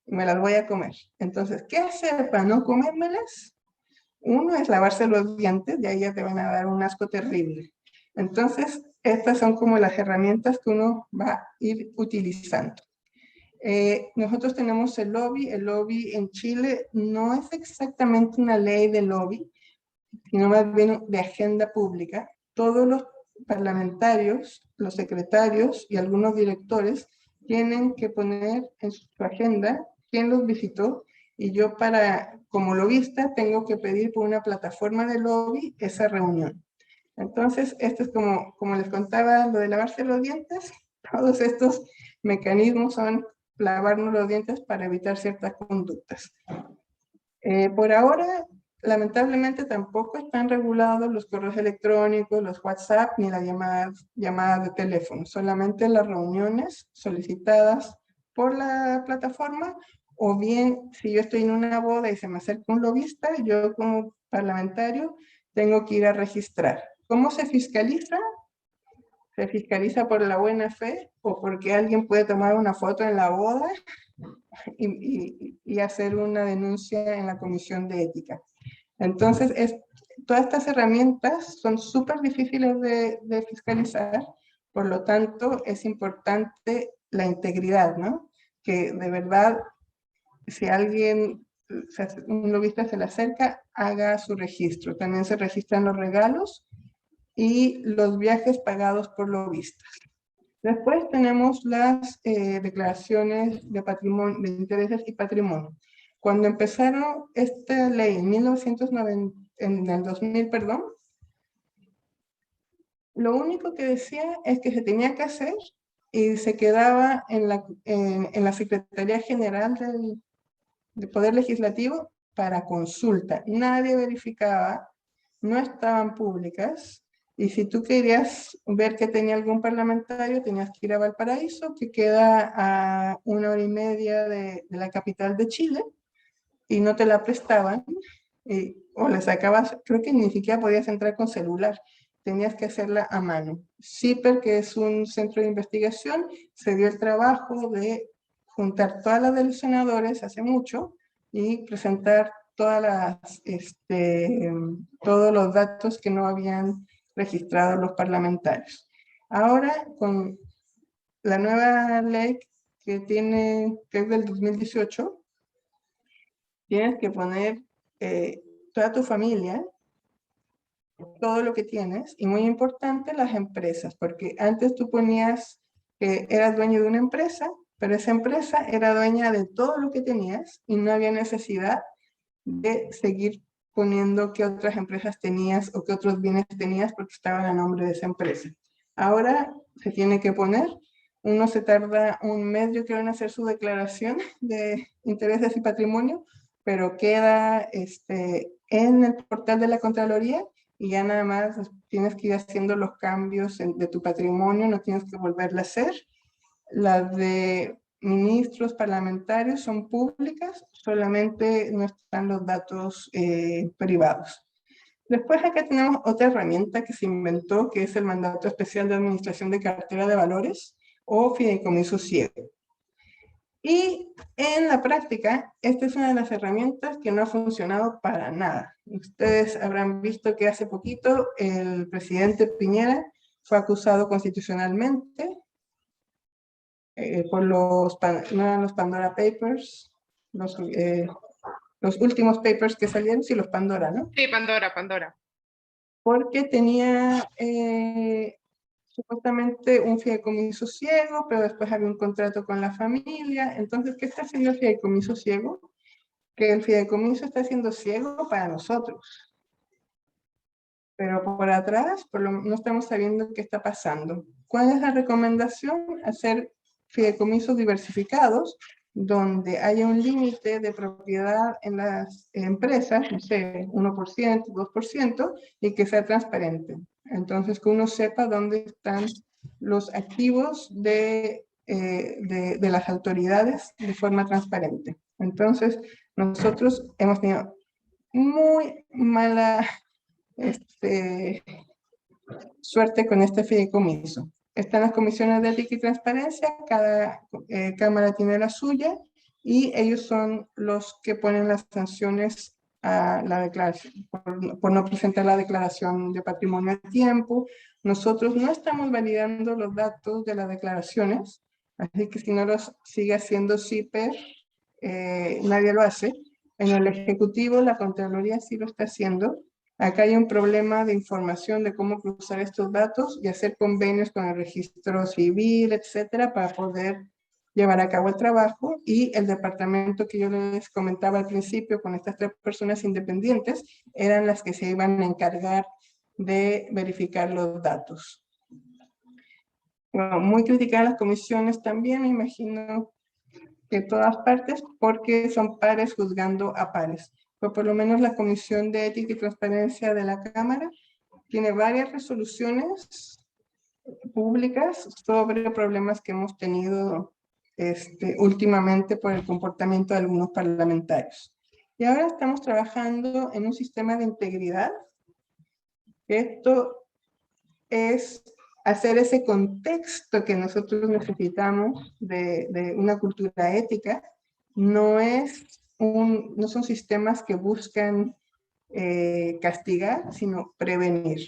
Y me las voy a comer. Entonces, ¿qué hacer para no comérmelas? Uno es lavarse los dientes, y ahí ya te van a dar un asco terrible. Entonces, estas son como las herramientas que uno va a ir utilizando. Nosotros tenemos el lobby. El lobby en Chile no es exactamente una ley de lobby, sino más bien de agenda pública. Todos los parlamentarios, los secretarios y algunos directores tienen que poner en su agenda quién los visitó, y yo como lobista tengo que pedir por una plataforma de lobby esa reunión. Entonces, esto es como les contaba, lo de lavarse los dientes. Todos estos mecanismos son lavarnos los dientes para evitar ciertas conductas. Por ahora, lamentablemente, tampoco están regulados los correos electrónicos, los WhatsApp, ni las llamadas de teléfono. Solamente las reuniones solicitadas por la plataforma, o bien, si yo estoy en una boda y se me acerca un lobista, yo como parlamentario tengo que ir a registrar. ¿Cómo se fiscaliza? Se fiscaliza por la buena fe, o porque alguien puede tomar una foto en la boda y hacer una denuncia en la Comisión de Ética. Entonces, todas estas herramientas son súper difíciles de fiscalizar, por lo tanto, es importante la integridad, ¿no? Que de verdad, si alguien, un lobista se le acerca, haga su registro. También se registran los regalos y los viajes pagados por lobistas. Después tenemos las declaraciones de patrimonio, de intereses y patrimonio. Cuando empezaron esta ley en 1990, en el 2000, perdón, lo único que decía es que se tenía que hacer y se quedaba en la Secretaría General del Poder Legislativo para consulta. Nadie verificaba, no estaban públicas. Y si tú querías ver que tenía algún parlamentario, tenías que ir a Valparaíso, que queda a 1 hora y media de la capital de Chile, y no te la prestaban, o la sacabas, creo que ni siquiera podías entrar con celular, tenías que hacerla a mano. CIPER, que es un centro de investigación, se dio el trabajo de juntar todas las de los senadores hace mucho y presentar todos los datos que no habían registrado los parlamentarios. Ahora, con la nueva ley que es del 2018, tienes que poner toda tu familia, todo lo que tienes, y muy importante, las empresas, porque antes tú ponías que eras dueño de una empresa, pero esa empresa era dueña de todo lo que tenías y no había necesidad de seguir poniendo qué otras empresas tenías o qué otros bienes tenías porque estaban a nombre de esa empresa. Ahora se tiene que poner, uno se tarda un mes, yo creo, en hacer su declaración de intereses y patrimonio, pero queda en el portal de la Contraloría y ya nada más tienes que ir haciendo los cambios de tu patrimonio, no tienes que volverla a hacer. Las de ministros parlamentarios son públicas, solamente no están los datos privados. Después acá tenemos otra herramienta que se inventó, que es el mandato especial de administración de cartera de valores o fideicomiso ciego. Y en la práctica, esta es una de las herramientas que no ha funcionado para nada. Ustedes habrán visto que hace poquito el presidente Piñera fue acusado constitucionalmente por no eran los Pandora Papers, los últimos papers que salieron, sí, los Pandora, ¿no? Sí, Pandora, Pandora. Porque tenía supuestamente un fideicomiso ciego, pero después había un contrato con la familia. Entonces, ¿qué está haciendo el fideicomiso ciego? Que el fideicomiso está siendo ciego para nosotros. Pero por atrás no estamos sabiendo qué está pasando. ¿Cuál es la recomendación? Hacer fideicomisos diversificados, donde haya un límite de propiedad en las empresas, no sé, 1%, 2%, y que sea transparente. Entonces, que uno sepa dónde están los activos de las autoridades de forma transparente. Entonces, nosotros hemos tenido muy mala suerte con este fideicomiso. Están las comisiones de ética y transparencia, cada cámara tiene la suya y ellos son los que ponen las sanciones a la declaración, por no presentar la declaración de patrimonio a tiempo. Nosotros no estamos validando los datos de las declaraciones, así que si no los sigue haciendo CIPER, nadie lo hace. En el Ejecutivo, la Contraloría sí lo está haciendo. Acá hay un problema de información de cómo cruzar estos datos y hacer convenios con el registro civil, etcétera, para poder llevar a cabo el trabajo. Y el departamento que yo les comentaba al principio con estas 3 personas independientes eran las que se iban a encargar de verificar los datos. Bueno, muy criticadas las comisiones también, me imagino que todas partes, porque son pares juzgando a pares. Pero por lo menos la Comisión de Ética y Transparencia de la Cámara tiene varias resoluciones públicas sobre problemas que hemos tenido últimamente por el comportamiento de algunos parlamentarios. Y ahora estamos trabajando en un sistema de integridad. Esto es hacer ese contexto que nosotros necesitamos de una cultura ética. No son sistemas que buscan castigar, sino prevenir.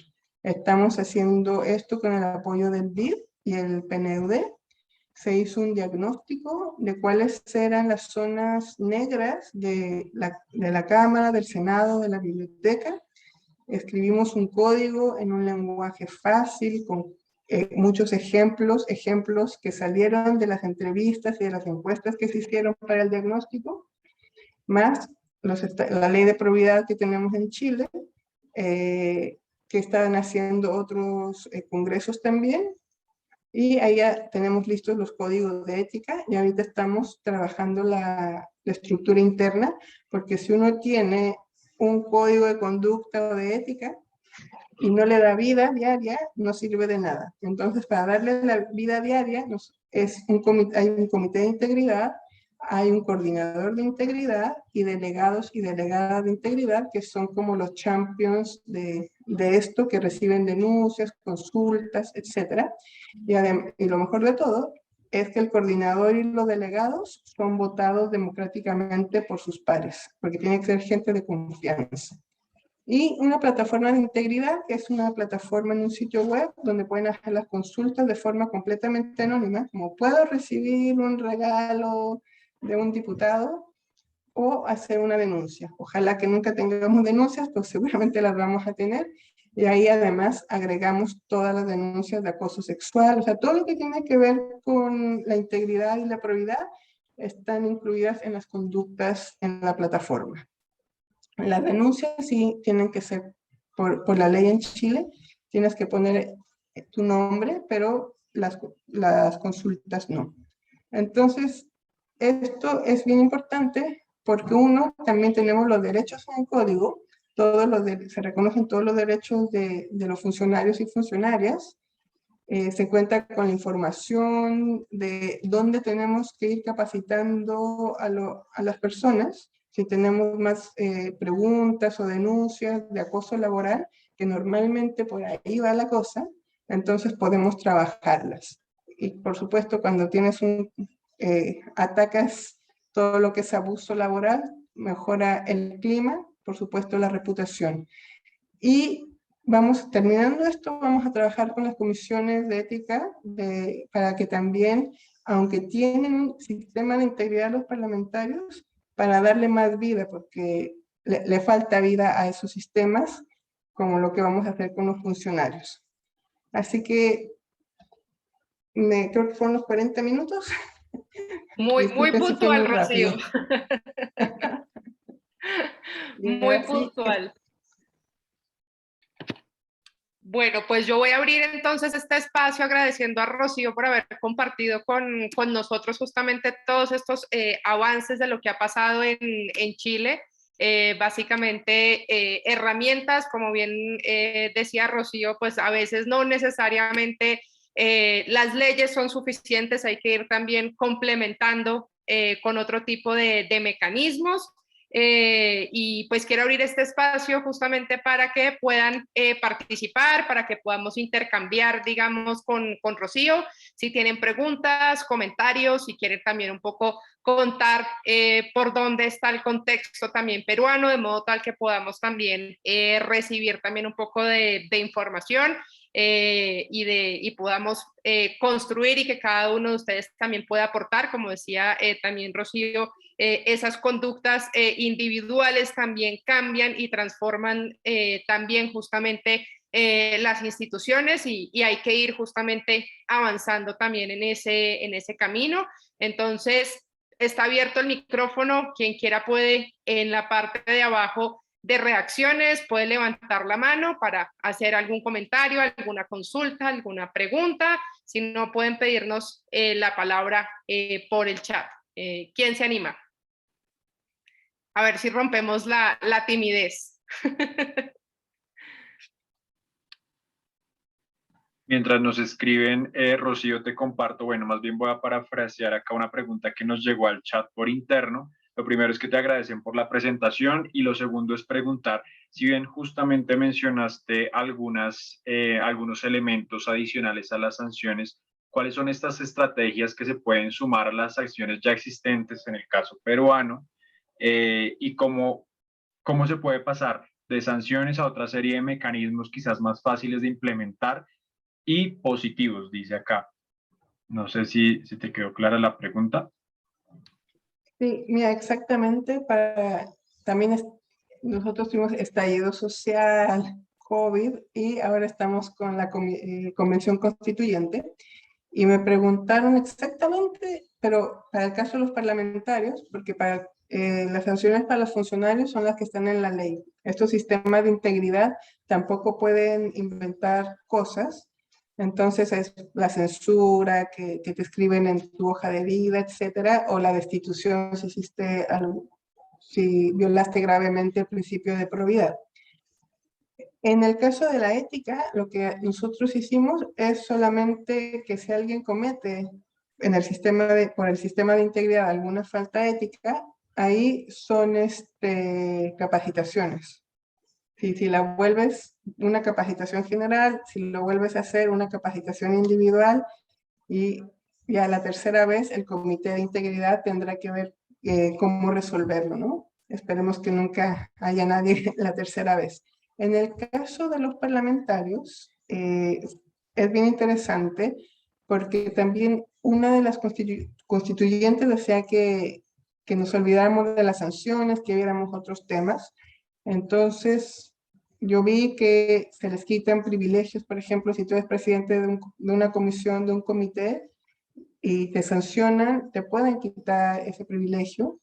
Estamos haciendo esto con el apoyo del BID y el PNUD. Se hizo un diagnóstico de cuáles eran las zonas negras de la Cámara, del Senado, de la biblioteca. Escribimos un código en un lenguaje fácil, con muchos ejemplos que salieron de las entrevistas y de las encuestas que se hicieron para el diagnóstico, más la ley de probidad que tenemos en Chile, que están haciendo otros congresos también, y ahí ya tenemos listos los códigos de ética y ahorita estamos trabajando la estructura interna, porque si uno tiene un código de conducta o de ética y no le da vida diaria, no sirve de nada. Entonces, para darle la vida diaria, hay un comité de integridad, hay un coordinador de integridad y delegados y delegadas de integridad que son como los champions de esto, que reciben denuncias, consultas, etc. Y lo mejor de todo es que el coordinador y los delegados son votados democráticamente por sus pares, porque tiene que ser gente de confianza. Y una plataforma de integridad, que es una plataforma en un sitio web donde pueden hacer las consultas de forma completamente anónima, como puedo recibir un regalo de un diputado o hacer una denuncia. Ojalá que nunca tengamos denuncias, pues seguramente las vamos a tener. Y ahí además agregamos todas las denuncias de acoso sexual, o sea, todo lo que tiene que ver con la integridad y la probidad están incluidas en las conductas en la plataforma. Las denuncias sí tienen que ser por la ley en Chile, tienes que poner tu nombre, pero las consultas no. Entonces, esto es bien importante porque uno, también tenemos los derechos en el código, se reconocen todos los derechos de los funcionarios y funcionarias, se cuenta con la información de dónde tenemos que ir capacitando a las personas, si tenemos más preguntas o denuncias de acoso laboral, que normalmente por ahí va la cosa, entonces podemos trabajarlas. Y por supuesto, cuando tienes atacas todo lo que es abuso laboral, mejora el clima, por supuesto la reputación. Y terminando esto, vamos a trabajar con las comisiones de ética para que también, aunque tienen un sistema de integridad a los parlamentarios, para darle más vida, porque le falta vida a esos sistemas, como lo que vamos a hacer con los funcionarios. Así que creo que fueron los 40 minutos. Muy Disculpe si fue puntual, muy Rocío. rápido. Muy Sí, puntual. Bueno, pues yo voy a abrir entonces este espacio agradeciendo a Rocío por haber compartido con nosotros justamente todos estos avances de lo que ha pasado en Chile. Básicamente herramientas, como bien decía Rocío, pues a veces no necesariamente las leyes son suficientes, hay que ir también complementando con otro tipo de mecanismos. Y pues quiero abrir este espacio justamente para que puedan participar, para que podamos intercambiar, digamos, con Rocío, si tienen preguntas, comentarios, si quieren también un poco contar por dónde está el contexto también peruano, de modo tal que podamos también recibir también un poco de información. Y podamos construir y que cada uno de ustedes también pueda aportar, como decía también Rocío, esas conductas individuales también cambian y transforman también justamente las instituciones y hay que ir justamente avanzando también en ese camino. Entonces, está abierto el micrófono, quien quiera puede en la parte de abajo de reacciones, puede levantar la mano para hacer algún comentario, alguna consulta, alguna pregunta, si no pueden pedirnos la palabra por el chat. ¿Quién se anima? A ver si rompemos la timidez. Mientras nos escriben, Rocío, te comparto, bueno, más bien voy a parafrasear acá una pregunta que nos llegó al chat por interno. Lo primero es que te agradecen por la presentación y lo segundo es preguntar, si bien justamente mencionaste algunos elementos adicionales a las sanciones, ¿cuáles son estas estrategias que se pueden sumar a las acciones ya existentes en el caso peruano? Y cómo se puede pasar de sanciones a otra serie de mecanismos quizás más fáciles de implementar y positivos, dice acá. No sé si te quedó clara la pregunta. Sí, mira, exactamente. Nosotros tuvimos estallido social, COVID, y ahora estamos con la convención constituyente. Y me preguntaron exactamente, pero para el caso de los parlamentarios, porque las sanciones para los funcionarios son las que están en la ley. Estos sistemas de integridad tampoco pueden inventar cosas. Entonces es la censura que te escriben en tu hoja de vida, etcétera, o la destitución si violaste gravemente el principio de probidad. En el caso de la ética, lo que nosotros hicimos es solamente que si alguien comete por el sistema de integridad alguna falta ética, ahí son capacitaciones. Si la vuelves una capacitación general, si lo vuelves a hacer una capacitación individual, y ya la tercera vez el Comité de Integridad tendrá que ver cómo resolverlo, ¿no? Esperemos que nunca haya nadie la tercera vez. En el caso de los parlamentarios, es bien interesante porque también una de las constituyentes decía que nos olvidáramos de las sanciones, que viéramos otros temas. Entonces, yo vi que se les quitan privilegios, por ejemplo, si tú eres presidente de una comisión, de un comité, y te sancionan, te pueden quitar ese privilegio.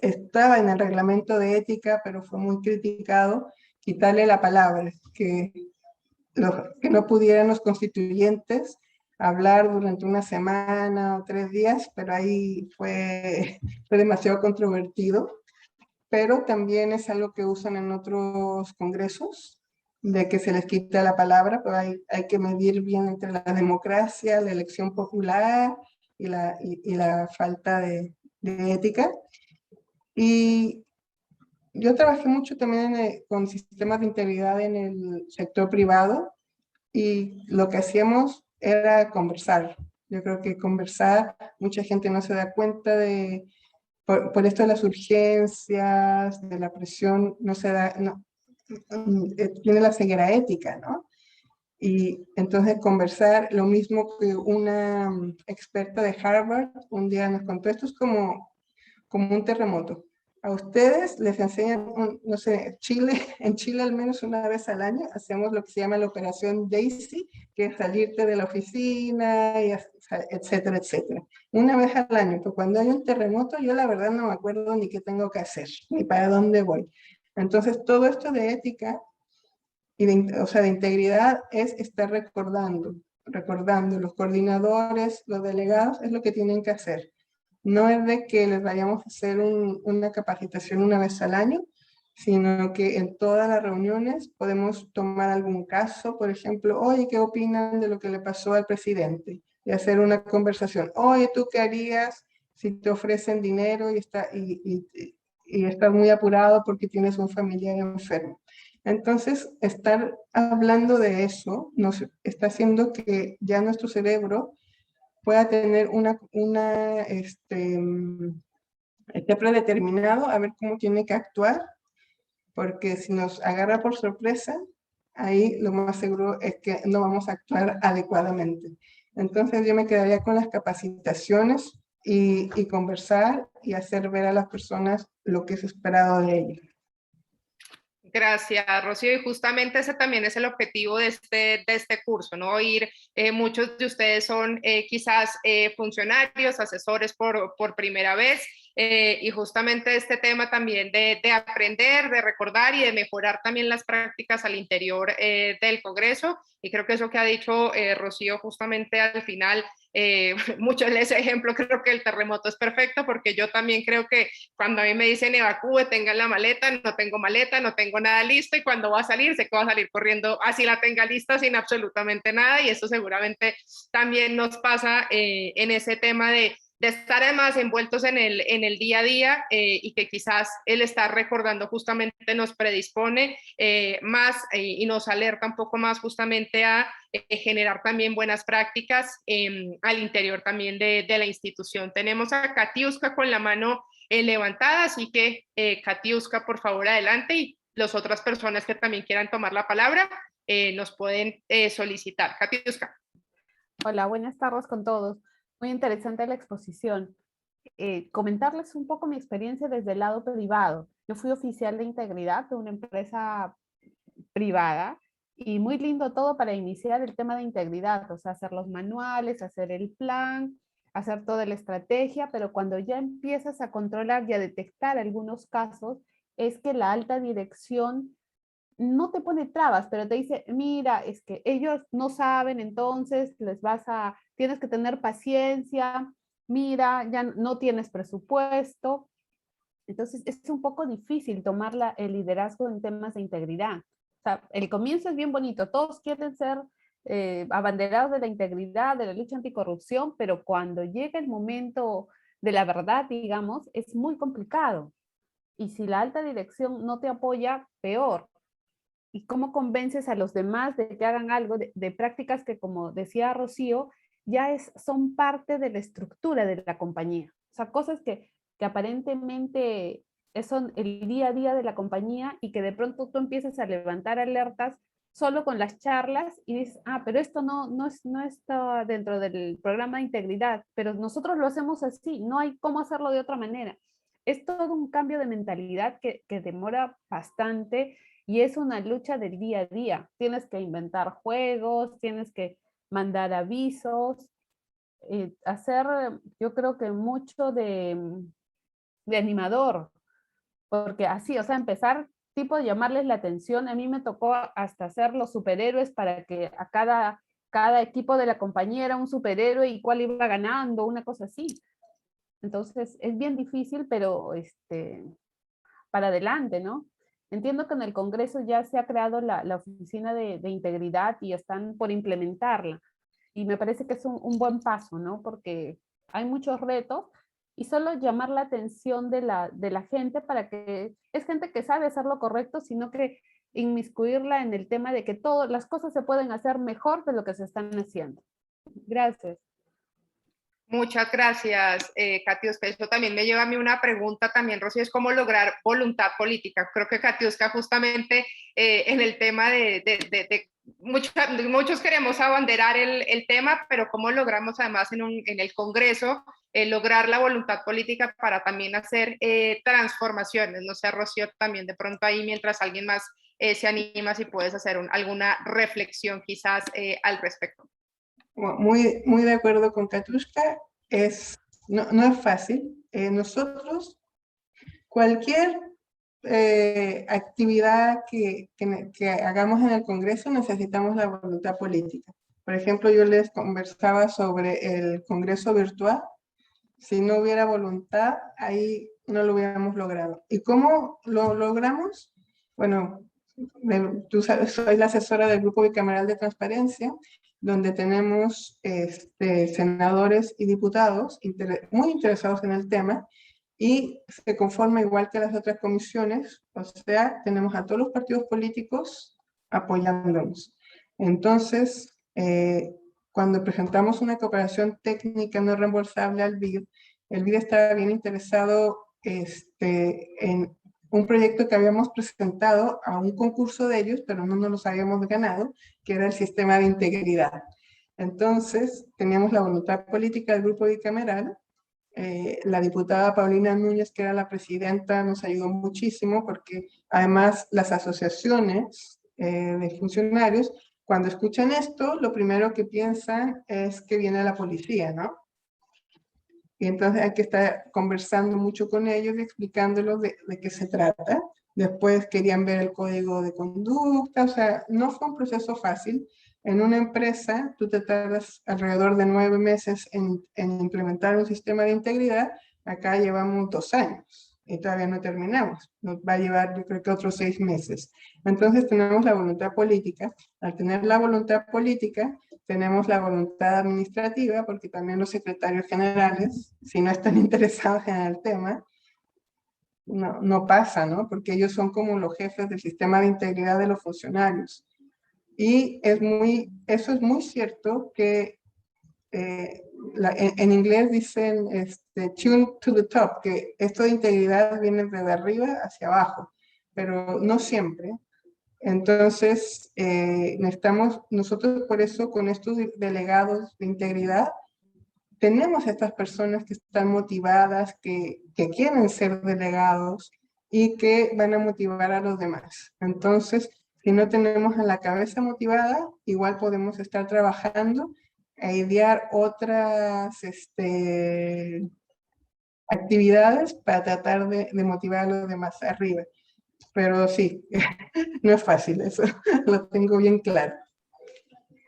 Estaba en el reglamento de ética, pero fue muy criticado quitarle la palabra, que no pudieran los constituyentes hablar durante una semana o 3 días, pero ahí fue demasiado controvertido. Pero también es algo que usan en otros congresos, de que se les quita la palabra, pero hay que medir bien entre la democracia, la elección popular y la falta de ética. Y yo trabajé mucho también con sistemas de integridad en el sector privado y lo que hacíamos era conversar. Yo creo que conversar, mucha gente no se da cuenta por esto de las urgencias, de la presión, no se da, no, tiene la ceguera ética, ¿no? Y entonces conversar, lo mismo que una experta de Harvard un día nos contó, esto es como un terremoto. A ustedes les enseñan, no sé, Chile, en Chile al menos una vez al año hacemos lo que se llama la operación Daisy, que es salirte de la oficina, y etcétera, etcétera. Una vez al año, pero cuando hay un terremoto yo la verdad no me acuerdo ni qué tengo que hacer, ni para dónde voy. Entonces todo esto de ética, o sea, de integridad es estar recordando los coordinadores, los delegados, es lo que tienen que hacer. No es de que les vayamos a hacer una capacitación una vez al año, sino que en todas las reuniones podemos tomar algún caso, por ejemplo, oye, ¿qué opinan de lo que le pasó al presidente? Y hacer una conversación. Oye, ¿tú qué harías si te ofrecen dinero y estás muy apurado porque tienes un familiar enfermo? Entonces, estar hablando de eso nos está haciendo que ya nuestro cerebro pueda tener esté predeterminado a ver cómo tiene que actuar, porque si nos agarra por sorpresa, ahí lo más seguro es que no vamos a actuar adecuadamente. Entonces yo me quedaría con las capacitaciones y conversar y hacer ver a las personas lo que es esperado de ellos. Gracias, Rocío. Y justamente ese también es el objetivo de este curso, ¿no? Muchos de ustedes son quizás funcionarios, asesores por primera vez, y justamente este tema también de aprender, de recordar y de mejorar también las prácticas al interior del Congreso. Y creo que eso que ha dicho Rocío justamente al final, mucho en ese ejemplo, creo que el terremoto es perfecto, porque yo también creo que cuando a mí me dicen evacúe, tengan la maleta, no tengo nada listo, y cuando va a salir, sé que va a salir corriendo así la tenga lista sin absolutamente nada, y eso seguramente también nos pasa en ese tema de estar además envueltos en el día a día, y que quizás el estar recordando justamente nos predispone más y nos alerta un poco más justamente a generar también buenas prácticas al interior también de la institución. Tenemos a Katiuska con la mano levantada, así que Katiuska, por favor, adelante, y las otras personas que también quieran tomar la palabra nos pueden solicitar. Katiuska. Hola, buenas tardes con todos. Muy interesante la exposición. Comentarles un poco mi experiencia desde el lado privado. Yo fui oficial de integridad de una empresa privada y muy lindo todo para iniciar el tema de integridad, o sea, hacer los manuales, hacer el plan, hacer toda la estrategia, pero cuando ya empiezas a controlar y a detectar algunos casos, es que la alta dirección no te pone trabas, pero te dice, mira, es que ellos no saben, entonces tienes que tener paciencia, mira, ya no tienes presupuesto. Entonces es un poco difícil tomar el liderazgo en temas de integridad. O sea, el comienzo es bien bonito, todos quieren ser abanderados de la integridad, de la lucha anticorrupción, pero cuando llega el momento de la verdad, digamos, es muy complicado. Y si la alta dirección no te apoya, peor. y cómo convences a los demás de que hagan algo de prácticas que, como decía Rocío, ya son parte de la estructura de la compañía. O sea, cosas que aparentemente son el día a día de la compañía y que de pronto tú empiezas a levantar alertas solo con las charlas y dices, pero esto no está dentro del programa de integridad, pero nosotros lo hacemos así, no hay cómo hacerlo de otra manera. Es todo un cambio de mentalidad que demora bastante y es una lucha del día a día. Tienes que inventar juegos, tienes que mandar avisos, hacer, yo creo que mucho de animador, porque así, o sea, empezar tipo de llamarles la atención. A mí me tocó hasta hacer los superhéroes para que a cada equipo de la compañía era un superhéroe y cuál iba ganando, una cosa así. Entonces es bien difícil, pero para adelante, ¿no? Entiendo que en el Congreso ya se ha creado la oficina de integridad y están por implementarla. Y me parece que es un buen paso, ¿no? Porque hay muchos retos y solo llamar la atención de la gente para que es gente que sabe hacer lo correcto, sino que inmiscuirla en el tema de que todas las cosas se pueden hacer mejor de lo que se están haciendo. Gracias. Muchas gracias, Katiuska. Eso también me lleva a mí una pregunta también, Rocío, es cómo lograr voluntad política. Creo que Katiuska justamente en el tema muchos queremos abanderar el tema, pero cómo logramos además en el Congreso lograr la voluntad política para también hacer transformaciones. No sé, Rocío, también de pronto ahí mientras alguien más se anima, si puedes hacer alguna reflexión quizás al respecto. Muy, muy de acuerdo con Katiuska, no es fácil. Nosotros, cualquier actividad que hagamos en el Congreso, necesitamos la voluntad política. Por ejemplo, yo les conversaba sobre el Congreso virtual. Si no hubiera voluntad, ahí no lo hubiéramos logrado. ¿Y cómo lo logramos? Bueno, tú sabes, soy la asesora del Grupo Bicameral de Transparencia, donde tenemos senadores y diputados muy interesados en el tema, y se conforma igual que las otras comisiones, o sea, tenemos a todos los partidos políticos apoyándonos. Entonces, cuando presentamos una cooperación técnica no reembolsable al BID, el BID estaba bien interesado en un proyecto que habíamos presentado a un concurso de ellos, pero no nos los habíamos ganado, que era el sistema de integridad. Entonces, teníamos la voluntad política del grupo bicameral. La diputada Paulina Núñez, que era la presidenta, nos ayudó muchísimo porque además las asociaciones de funcionarios, cuando escuchan esto, lo primero que piensan es que viene la policía, ¿no? Y entonces hay que estar conversando mucho con ellos y explicándoles de qué se trata. Después querían ver el código de conducta, o sea, no fue un proceso fácil. En una empresa, tú te tardas alrededor de 9 meses en implementar un sistema de integridad. Acá llevamos 2 años y todavía no terminamos. Nos va a llevar, yo creo que otros 6 meses. Entonces tenemos la voluntad política. Al tener la voluntad política, tenemos la voluntad administrativa, porque también los secretarios generales, si no están interesados en el tema, no pasa, ¿no? Porque ellos son como los jefes del sistema de integridad de los funcionarios. Y eso es muy cierto que en inglés dicen tune to the top, que esto de integridad viene desde arriba hacia abajo, pero no siempre. Entonces, nosotros por eso con estos delegados de integridad, tenemos a estas personas que están motivadas, que quieren ser delegados y que van a motivar a los demás. Entonces, si no tenemos a la cabeza motivada, igual podemos estar trabajando a idear otras actividades para tratar de motivar a los demás arriba. Pero sí, no es fácil, eso lo tengo bien claro.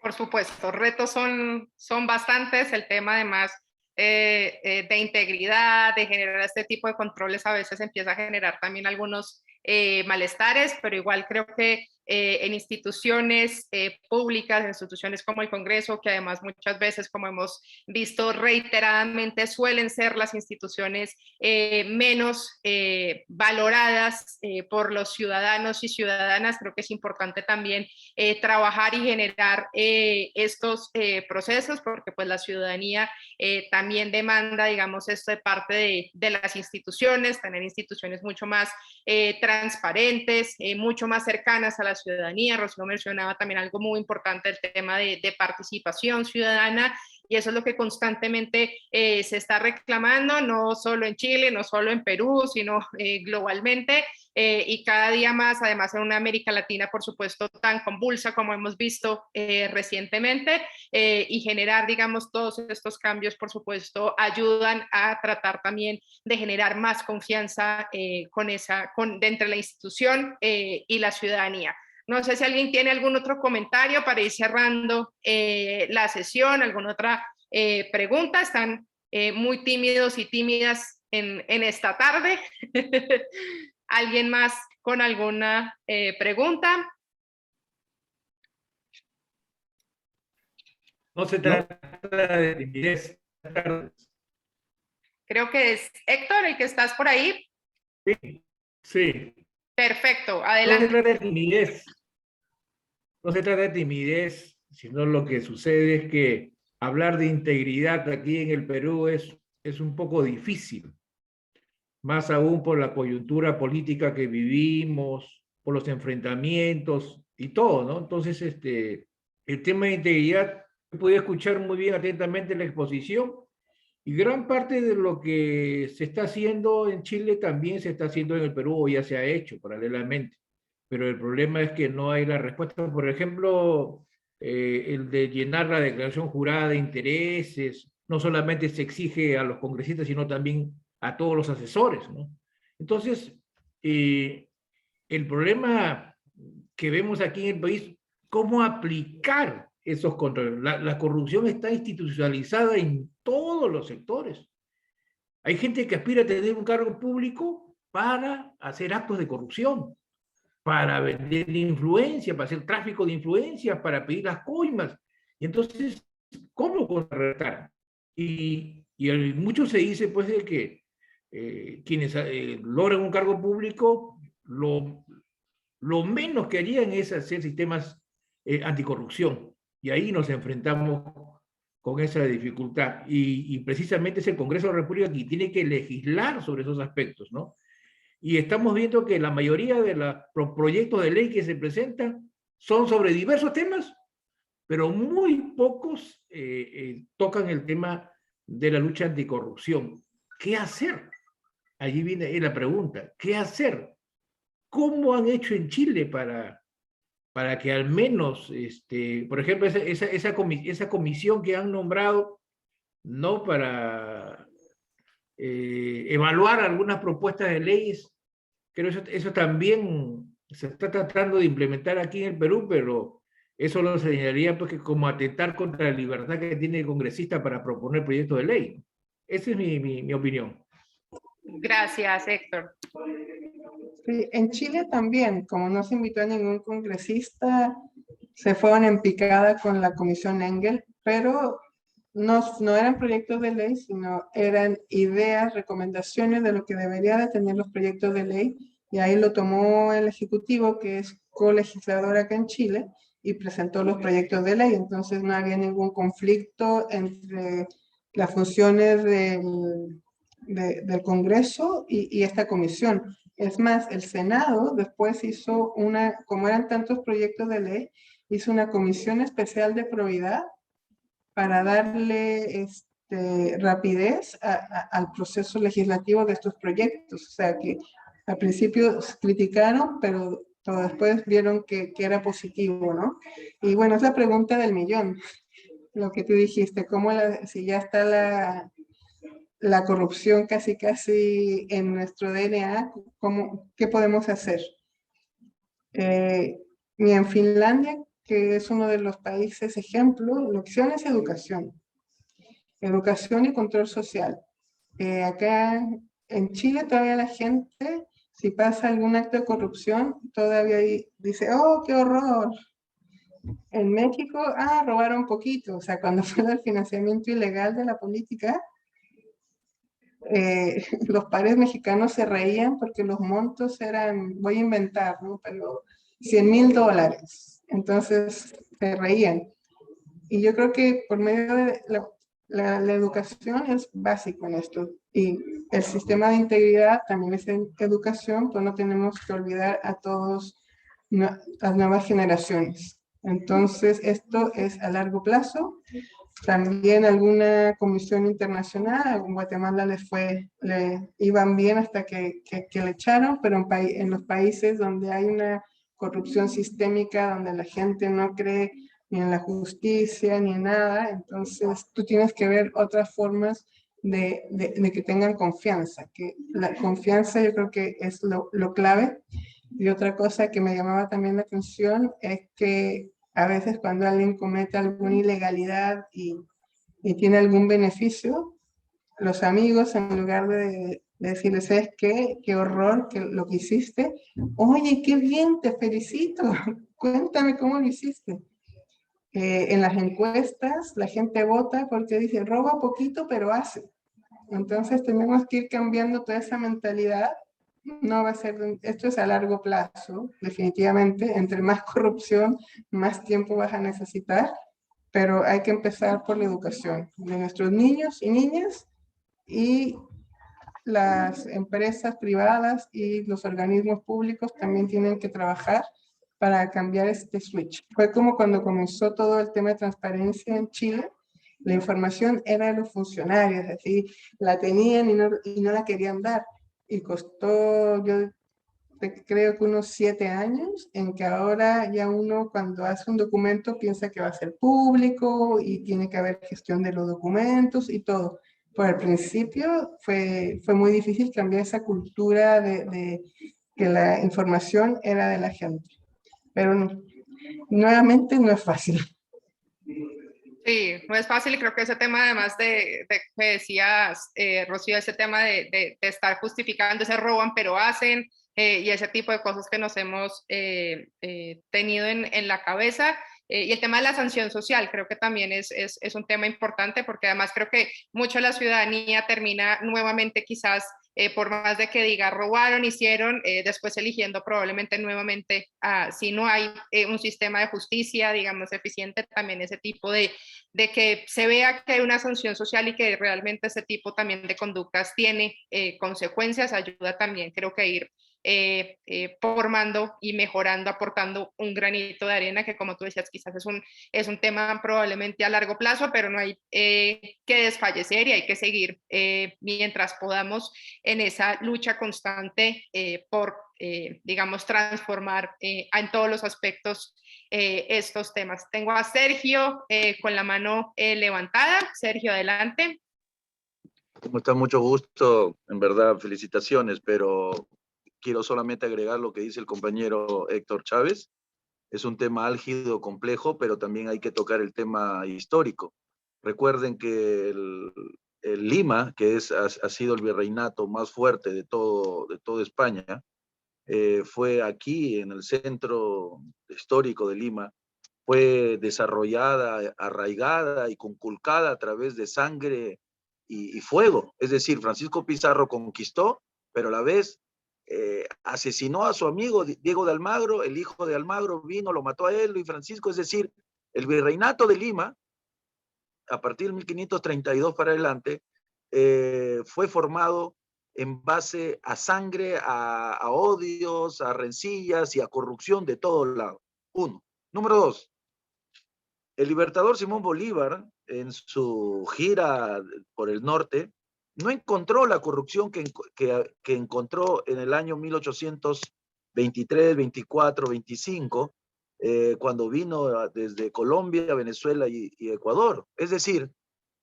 Por supuesto, retos son bastantes, el tema además de integridad, de generar este tipo de controles a veces empieza a generar también algunos malestares, pero igual creo que en instituciones públicas, en instituciones como el Congreso, que además muchas veces, como hemos visto reiteradamente, suelen ser las instituciones menos valoradas por los ciudadanos y ciudadanas. Creo que es importante también trabajar y generar estos procesos, porque pues la ciudadanía también demanda, digamos, esto de parte de las instituciones, tener instituciones mucho más transparentes, mucho más cercanas a la ciudadanía. Rocío mencionaba también algo muy importante, el tema de participación ciudadana, y eso es lo que constantemente se está reclamando, no solo en Chile, no solo en Perú, sino globalmente, y cada día más, además en una América Latina, por supuesto, tan convulsa como hemos visto recientemente, y generar, digamos, todos estos cambios, por supuesto, ayudan a tratar también de generar más confianza entre la institución y la ciudadanía. No sé si alguien tiene algún otro comentario para ir cerrando la sesión, alguna otra pregunta. Están muy tímidos y tímidas en esta tarde. ¿Alguien más con alguna pregunta? No se trata de timidez. Creo que es Héctor el que estás por ahí. Sí, sí. Perfecto, No adelante. se trata de timidez. No se trata de timidez, sino lo que sucede es que hablar de integridad aquí en el Perú es un poco difícil, más aún por la coyuntura política que vivimos, por los enfrentamientos y todo, ¿no? Entonces, el tema de integridad, pude escuchar muy bien atentamente la exposición, y gran parte de lo que se está haciendo en Chile también se está haciendo en el Perú, o ya se ha hecho paralelamente. Pero el problema es que no hay la respuesta. Por ejemplo, el de llenar la declaración jurada de intereses, no solamente se exige a los congresistas, sino también a todos los asesores, ¿no? Entonces, el problema que vemos aquí en el país, ¿cómo aplicar esos controles? La corrupción está institucionalizada en todos los sectores. Hay gente que aspira a tener un cargo público para hacer actos de corrupción, para vender influencia, para hacer tráfico de influencias, para pedir las coimas. Y entonces, ¿cómo contrarrestar? Y mucho se dice, pues, de que quienes logran un cargo público, lo menos que harían es hacer sistemas anticorrupción. Y ahí nos enfrentamos con esa dificultad. Y precisamente es el Congreso de la República que tiene que legislar sobre esos aspectos, ¿no? Y estamos viendo que la mayoría de los proyectos de ley que se presentan son sobre diversos temas, pero muy pocos tocan el tema de la lucha anticorrupción. ¿Qué hacer? Allí viene la pregunta. ¿Qué hacer? ¿Cómo han hecho en Chile para que al menos, por ejemplo, esa comisión que han nombrado, no para evaluar algunas propuestas de leyes? Creo que eso también se está tratando de implementar aquí en el Perú, pero eso lo señalaría pues, que como atentar contra la libertad que tiene el congresista para proponer proyectos de ley. Esa es mi opinión. Gracias, Héctor. Sí, en Chile también, como no se invitó a ningún congresista, se fueron en picada con la Comisión Engel, pero no eran proyectos de ley, sino eran ideas, recomendaciones de lo que debería de tener los proyectos de ley, y ahí lo tomó el Ejecutivo, que es colegislador acá en Chile, y presentó los proyectos de ley. Entonces no había ningún conflicto entre las funciones del Congreso y esta comisión. Es más, el Senado después hizo como eran tantos proyectos de ley, hizo una comisión especial de probidad para darle rapidez al proceso legislativo de estos proyectos. O sea que al principio criticaron, pero después vieron que era positivo, ¿no? Y bueno, es la pregunta del millón, lo que tú dijiste, si ya está la corrupción casi en nuestro DNA, ¿qué podemos hacer? Y en Finlandia, que es uno de los países ejemplo, la opción es educación y control social. Acá en Chile todavía la gente Si pasa algún acto de corrupción, todavía ahí dice, oh, qué horror. En México, robaron poquito. O sea, cuando fue el financiamiento ilegal de la política, los padres mexicanos se reían porque los montos eran, voy a inventar, ¿no? Pero $100,000. Entonces se reían. Y yo creo que por medio de la educación es básico en esto. Y el sistema de integridad también es educación, pues no tenemos que olvidar a todas las nuevas generaciones. Entonces, esto es a largo plazo. También alguna comisión internacional, en Guatemala le iban bien hasta que le echaron, pero en los países donde hay una corrupción sistémica, donde la gente no cree ni en la justicia, ni en nada, entonces tú tienes que ver otras formas de que tengan confianza, que la confianza yo creo que es lo clave. Y otra cosa que me llamaba también la atención es que a veces cuando alguien comete alguna ilegalidad y tiene algún beneficio, los amigos en lugar de decirles, ¿sabes qué? Qué horror que lo que hiciste. Oye, qué bien, te felicito. Cuéntame cómo lo hiciste. En las encuestas la gente vota porque dice, roba poquito pero hace. Entonces tenemos que ir cambiando toda esa mentalidad. No va a ser, esto es a largo plazo, definitivamente. Entre más corrupción, más tiempo vas a necesitar, pero hay que empezar por la educación de nuestros niños y niñas, y las empresas privadas y los organismos públicos también tienen que trabajar para cambiar este switch. Fue como cuando comenzó todo el tema de transparencia en Chile. La información era de los funcionarios, así la tenían y no la querían dar. Y costó, yo creo que unos 7 años, en que ahora ya uno cuando hace un documento piensa que va a ser público y tiene que haber gestión de los documentos y todo. Por el principio fue muy difícil cambiar esa cultura de que la información era de la gente. Pero nuevamente no es fácil. Sí, no es fácil y creo que ese tema además de que decías, Rocío, ese tema de estar justificando, se roban pero hacen, y ese tipo de cosas que nos hemos tenido en la cabeza. Y el tema de la sanción social creo que también es un tema importante porque además creo que mucho de la ciudadanía termina nuevamente quizás por más de que diga robaron, hicieron, después eligiendo probablemente nuevamente, si no hay un sistema de justicia, digamos, eficiente, también ese tipo de que se vea que hay una sanción social y que realmente ese tipo también de conductas tiene consecuencias, ayuda también, creo que ir formando y mejorando, aportando un granito de arena que, como tú decías, quizás es un tema probablemente a largo plazo, pero no hay que desfallecer y hay que seguir mientras podamos en esa lucha constante por, digamos, transformar en todos los aspectos estos temas. Tengo a Sergio con la mano levantada. Sergio, adelante. ¿Cómo está? Mucho gusto, en verdad, felicitaciones, pero quiero solamente agregar lo que dice el compañero Héctor Chávez. Es un tema álgido, complejo, pero también hay que tocar el tema histórico. Recuerden que el Lima, que ha sido el virreinato más fuerte de toda España, fue aquí en el centro histórico de Lima, fue desarrollada, arraigada y conculcada a través de sangre y fuego. Es decir, Francisco Pizarro conquistó, pero a la vez asesinó a su amigo Diego de Almagro, el hijo de Almagro vino, lo mató a él, Luis Francisco. Es decir, el virreinato de Lima, a partir de 1532 para adelante, fue formado en base a sangre, a odios, a rencillas y a corrupción de todos lados. Uno. Número dos, el libertador Simón Bolívar, en su gira por el norte, no encontró la corrupción que encontró en el año 1823, 24, 25, cuando vino desde Colombia, Venezuela y Ecuador. Es decir,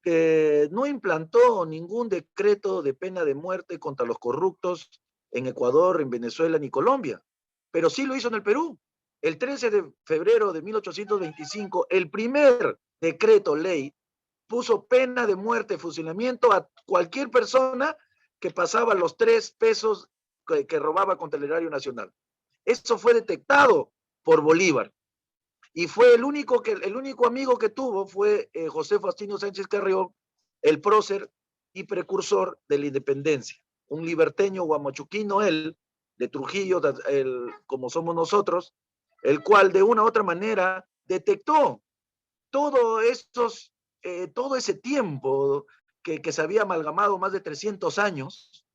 que no implantó ningún decreto de pena de muerte contra los corruptos en Ecuador, en Venezuela ni Colombia, pero sí lo hizo en el Perú. El 13 de febrero de 1825, el primer decreto ley puso pena de muerte, fusilamiento a cualquier persona que pasaba los 3 pesos que robaba contra el erario nacional. Eso fue detectado por Bolívar. Y fue el único amigo que tuvo fue José Faustino Sánchez Carrión, el prócer y precursor de la independencia. Un liberteño guamachuquino, él, de Trujillo, como somos nosotros, el cual de una u otra manera detectó todo ese tiempo que se había amalgamado más de 300 años,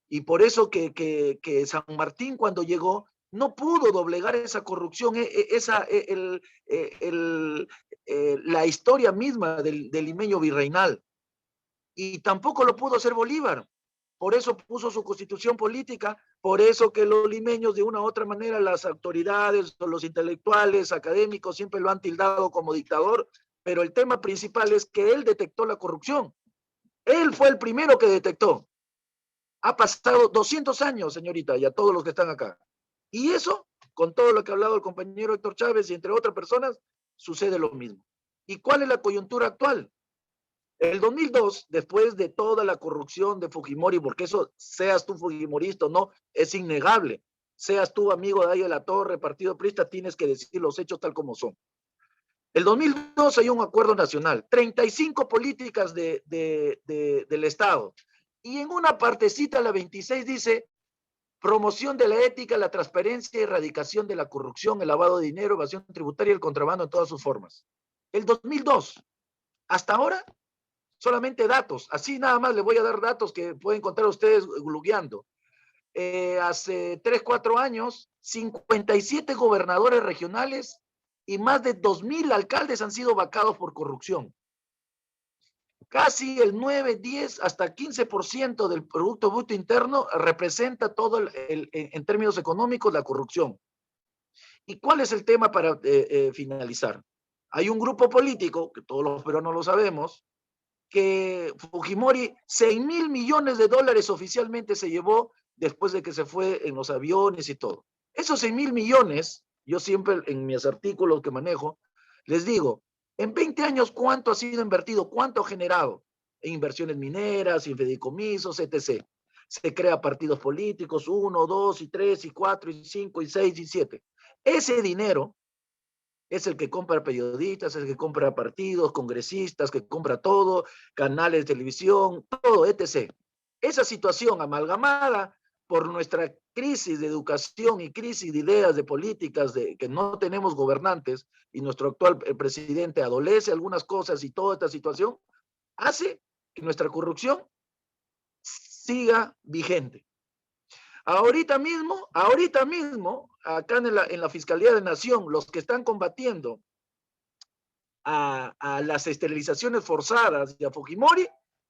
y por eso que San Martín, cuando llegó, no pudo doblegar esa corrupción, la historia misma del limeño virreinal, y tampoco lo pudo hacer Bolívar. Por eso puso su constitución política, por eso que los limeños, de una u otra manera, las autoridades o los intelectuales, académicos, siempre lo han tildado como dictador, pero el tema principal es que él detectó la corrupción. Él fue el primero que detectó. Ha pasado 200 años, señorita, y a todos los que están acá. Y eso, con todo lo que ha hablado el compañero Héctor Chávez y entre otras personas, sucede lo mismo. ¿Y cuál es la coyuntura actual? El 2002, después de toda la corrupción de Fujimori, porque eso, seas tú fujimorista o no, es innegable. Seas tú amigo de ahí de la Torre, partido prista, tienes que decir los hechos tal como son. El 2002 hay un acuerdo nacional, 35 políticas del Estado. Y en una partecita, la 26, dice: promoción de la ética, la transparencia y erradicación de la corrupción, el lavado de dinero, evasión tributaria y el contrabando en todas sus formas. El 2002. Hasta ahora, solamente datos. Así nada más les voy a dar datos que pueden encontrar ustedes googleando. Hace 3, 4 años, 57 gobernadores regionales y más de 2,000 alcaldes han sido vacados por corrupción. Casi el 9, 10, hasta 15% del Producto Bruto Interno representa todo en términos económicos la corrupción. ¿Y cuál es el tema para finalizar? Hay un grupo político, que todos los peruanos lo sabemos, que Fujimori 6,000 millones de dólares oficialmente se llevó después de que se fue en los aviones y todo. Esos 6,000 millones, yo siempre en mis artículos que manejo, les digo, en 20 años, ¿cuánto ha sido invertido? ¿Cuánto ha generado? En inversiones mineras, en fideicomisos, etc. Se crea partidos políticos, 1, 2, y 3, y 4, y 5, y 6, y 7. Ese dinero es el que compra periodistas, es el que compra partidos, congresistas, que compra todo, canales de televisión, todo, etc. Esa situación amalgamada por nuestra crisis de educación y crisis de ideas, de políticas, de que no tenemos gobernantes, y nuestro actual presidente adolece algunas cosas, y toda esta situación hace que nuestra corrupción siga vigente. Ahorita mismo, acá en la Fiscalía de Nación, los que están combatiendo a las esterilizaciones forzadas y a Fujimori,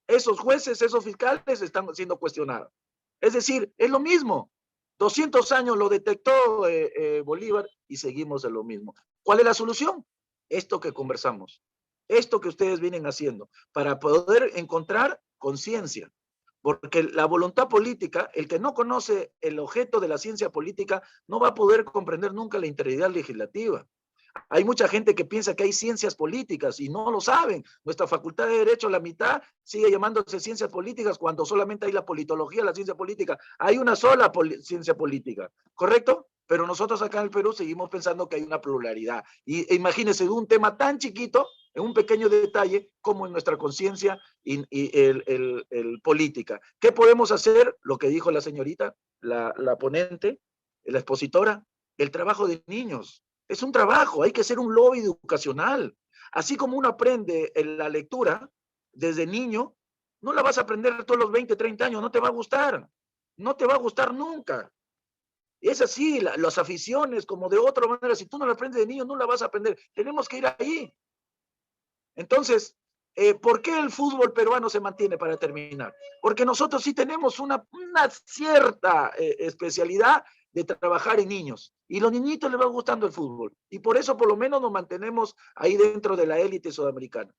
esos jueces, esos fiscales están siendo cuestionados. Es decir, es lo mismo. 200 años lo detectó Bolívar y seguimos en lo mismo. ¿Cuál es la solución? Esto que conversamos, esto que ustedes vienen haciendo, para poder encontrar conciencia. Porque la voluntad política, el que no conoce el objeto de la ciencia política, no va a poder comprender nunca la integridad legislativa. Hay mucha gente que piensa que hay ciencias políticas y no lo saben. Nuestra facultad de Derecho, la mitad, sigue llamándose ciencias políticas cuando solamente hay la politología, la ciencia política. Hay una sola ciencia política, ¿correcto? Pero nosotros acá en el Perú seguimos pensando que hay una pluralidad. Y imagínense, de un tema tan chiquito, en un pequeño detalle, como en nuestra conciencia y política. ¿Qué podemos hacer? Lo que dijo la señorita, la ponente, la expositora, el trabajo de niños. Es un trabajo, hay que hacer un lobby educacional. Así como uno aprende la lectura desde niño, no la vas a aprender todos los 20, 30 años, no te va a gustar. No te va a gustar nunca. Es así, las aficiones, como de otra manera, si tú no la aprendes de niño, no la vas a aprender. Tenemos que ir ahí. Entonces, ¿por qué el fútbol peruano se mantiene, para terminar? Porque nosotros sí tenemos una cierta especialidad de trabajar en niños. Y a los niñitos les va gustando el fútbol. Y por eso por lo menos nos mantenemos ahí dentro de la élite sudamericana.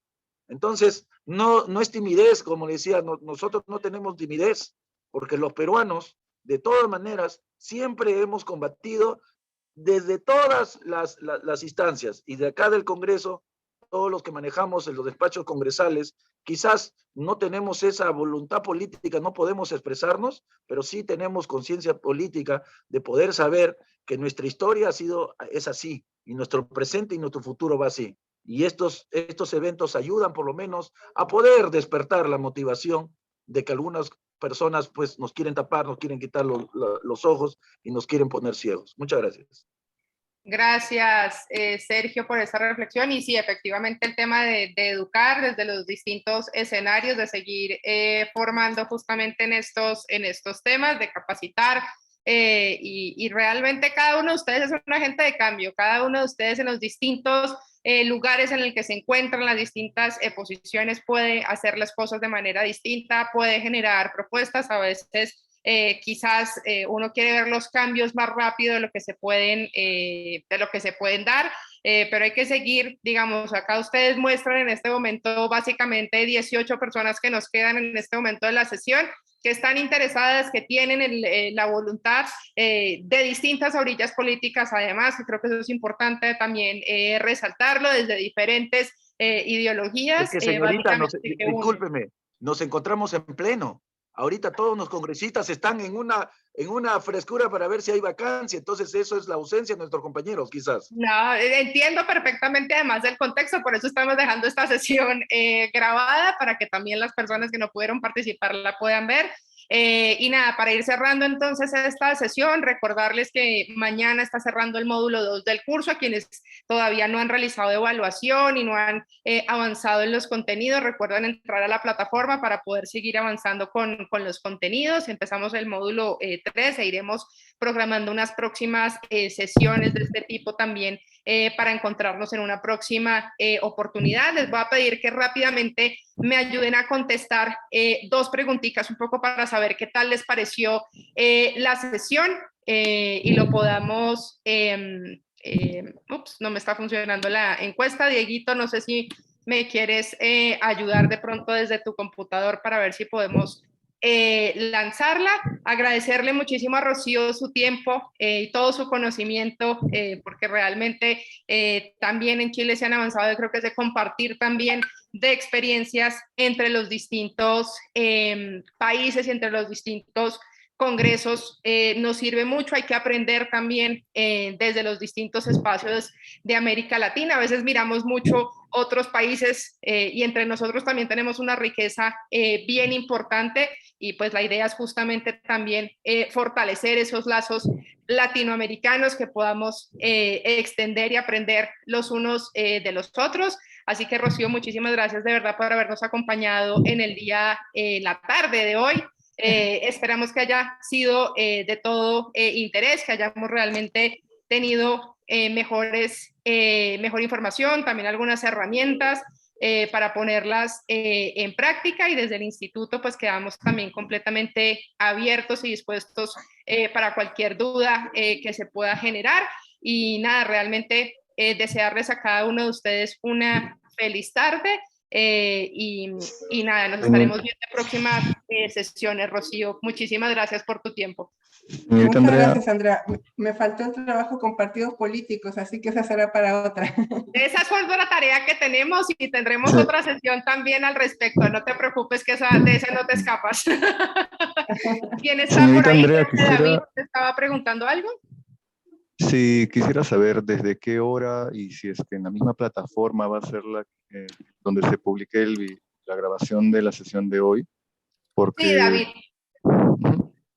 Entonces, no es timidez, como decía, nosotros no tenemos timidez, porque los peruanos, de todas maneras, siempre hemos combatido desde todas las instancias, y de acá del Congreso, todos los que manejamos en los despachos congresales, quizás no tenemos esa voluntad política, no podemos expresarnos, pero sí tenemos conciencia política de poder saber que nuestra historia es así, y nuestro presente y nuestro futuro va así. Y estos eventos ayudan por lo menos a poder despertar la motivación de que algunas personas pues nos quieren tapar, nos quieren quitar los ojos y nos quieren poner ciegos. Muchas gracias. Gracias, Sergio, por esta reflexión. Y sí, efectivamente, el tema de educar desde los distintos escenarios, de seguir formando justamente en estos temas, de capacitar. Y realmente cada uno de ustedes es un agente de cambio, cada uno de ustedes en los distintos lugares en el que se encuentran, las distintas posiciones, puede hacer las cosas de manera distinta, puede generar propuestas. A veces quizás uno quiere ver los cambios más rápido de lo que se pueden dar, pero hay que seguir, digamos, acá ustedes muestran en este momento básicamente 18 personas que nos quedan en este momento de la sesión, que están interesadas, que tienen la voluntad de distintas orillas políticas, además, que creo que eso es importante también resaltarlo, desde diferentes ideologías. Es que, señorita, discúlpeme, nos encontramos en pleno. Ahorita todos los congresistas están en una frescura para ver si hay vacancia, entonces eso es la ausencia de nuestros compañeros, quizás. No, entiendo perfectamente además del contexto, por eso estamos dejando esta sesión grabada para que también las personas que no pudieron participar la puedan ver. Y nada, para ir cerrando entonces esta sesión, recordarles que mañana está cerrando el módulo 2 del curso. A quienes todavía no han realizado evaluación y no han avanzado en los contenidos, recuerden entrar a la plataforma para poder seguir avanzando con los contenidos. Empezamos el módulo 3 e iremos programando unas próximas sesiones de este tipo también para encontrarnos en una próxima oportunidad. Les voy a pedir que rápidamente me ayuden a contestar dos preguntitas un poco para saber qué tal les pareció la sesión y lo podamos... no me está funcionando la encuesta. Dieguito, no sé si me quieres ayudar de pronto desde tu computador para ver si podemos lanzarla. Agradecerle muchísimo a Rocío su tiempo y todo su conocimiento, porque realmente también en Chile se han avanzado. Yo creo que es de compartir también de experiencias entre los distintos países y entre los distintos congresos. Nos sirve mucho. Hay que aprender también desde los distintos espacios de América Latina. A veces miramos mucho otros países y entre nosotros también tenemos una riqueza bien importante, y pues la idea es justamente también fortalecer esos lazos latinoamericanos que podamos extender y aprender los unos de los otros. Así que, Rocío, muchísimas gracias de verdad por habernos acompañado en el día, la tarde de hoy. Esperamos que haya sido de todo interés, que hayamos realmente tenido mejor información, también algunas herramientas para ponerlas en práctica, y desde el instituto pues quedamos también completamente abiertos y dispuestos para cualquier duda que se pueda generar. Y nada, realmente desearles a cada uno de ustedes una feliz tarde. Y nada, nos estaremos viendo en próximas sesiones, Rocío. Muchísimas gracias por tu tiempo. Muchas gracias, Andrea. Me faltó el trabajo con partidos políticos, así que esa será para otra. Esa es la tarea que tenemos, y tendremos otra sesión también al respecto. No te preocupes, que de esa no te escapas. ¿Quién está por ahí? Andrea, David, ¿te estaba preguntando algo? Sí, quisiera saber desde qué hora y si es que en la misma plataforma va a ser donde se publique la grabación de la sesión de hoy. Porque... Sí, David.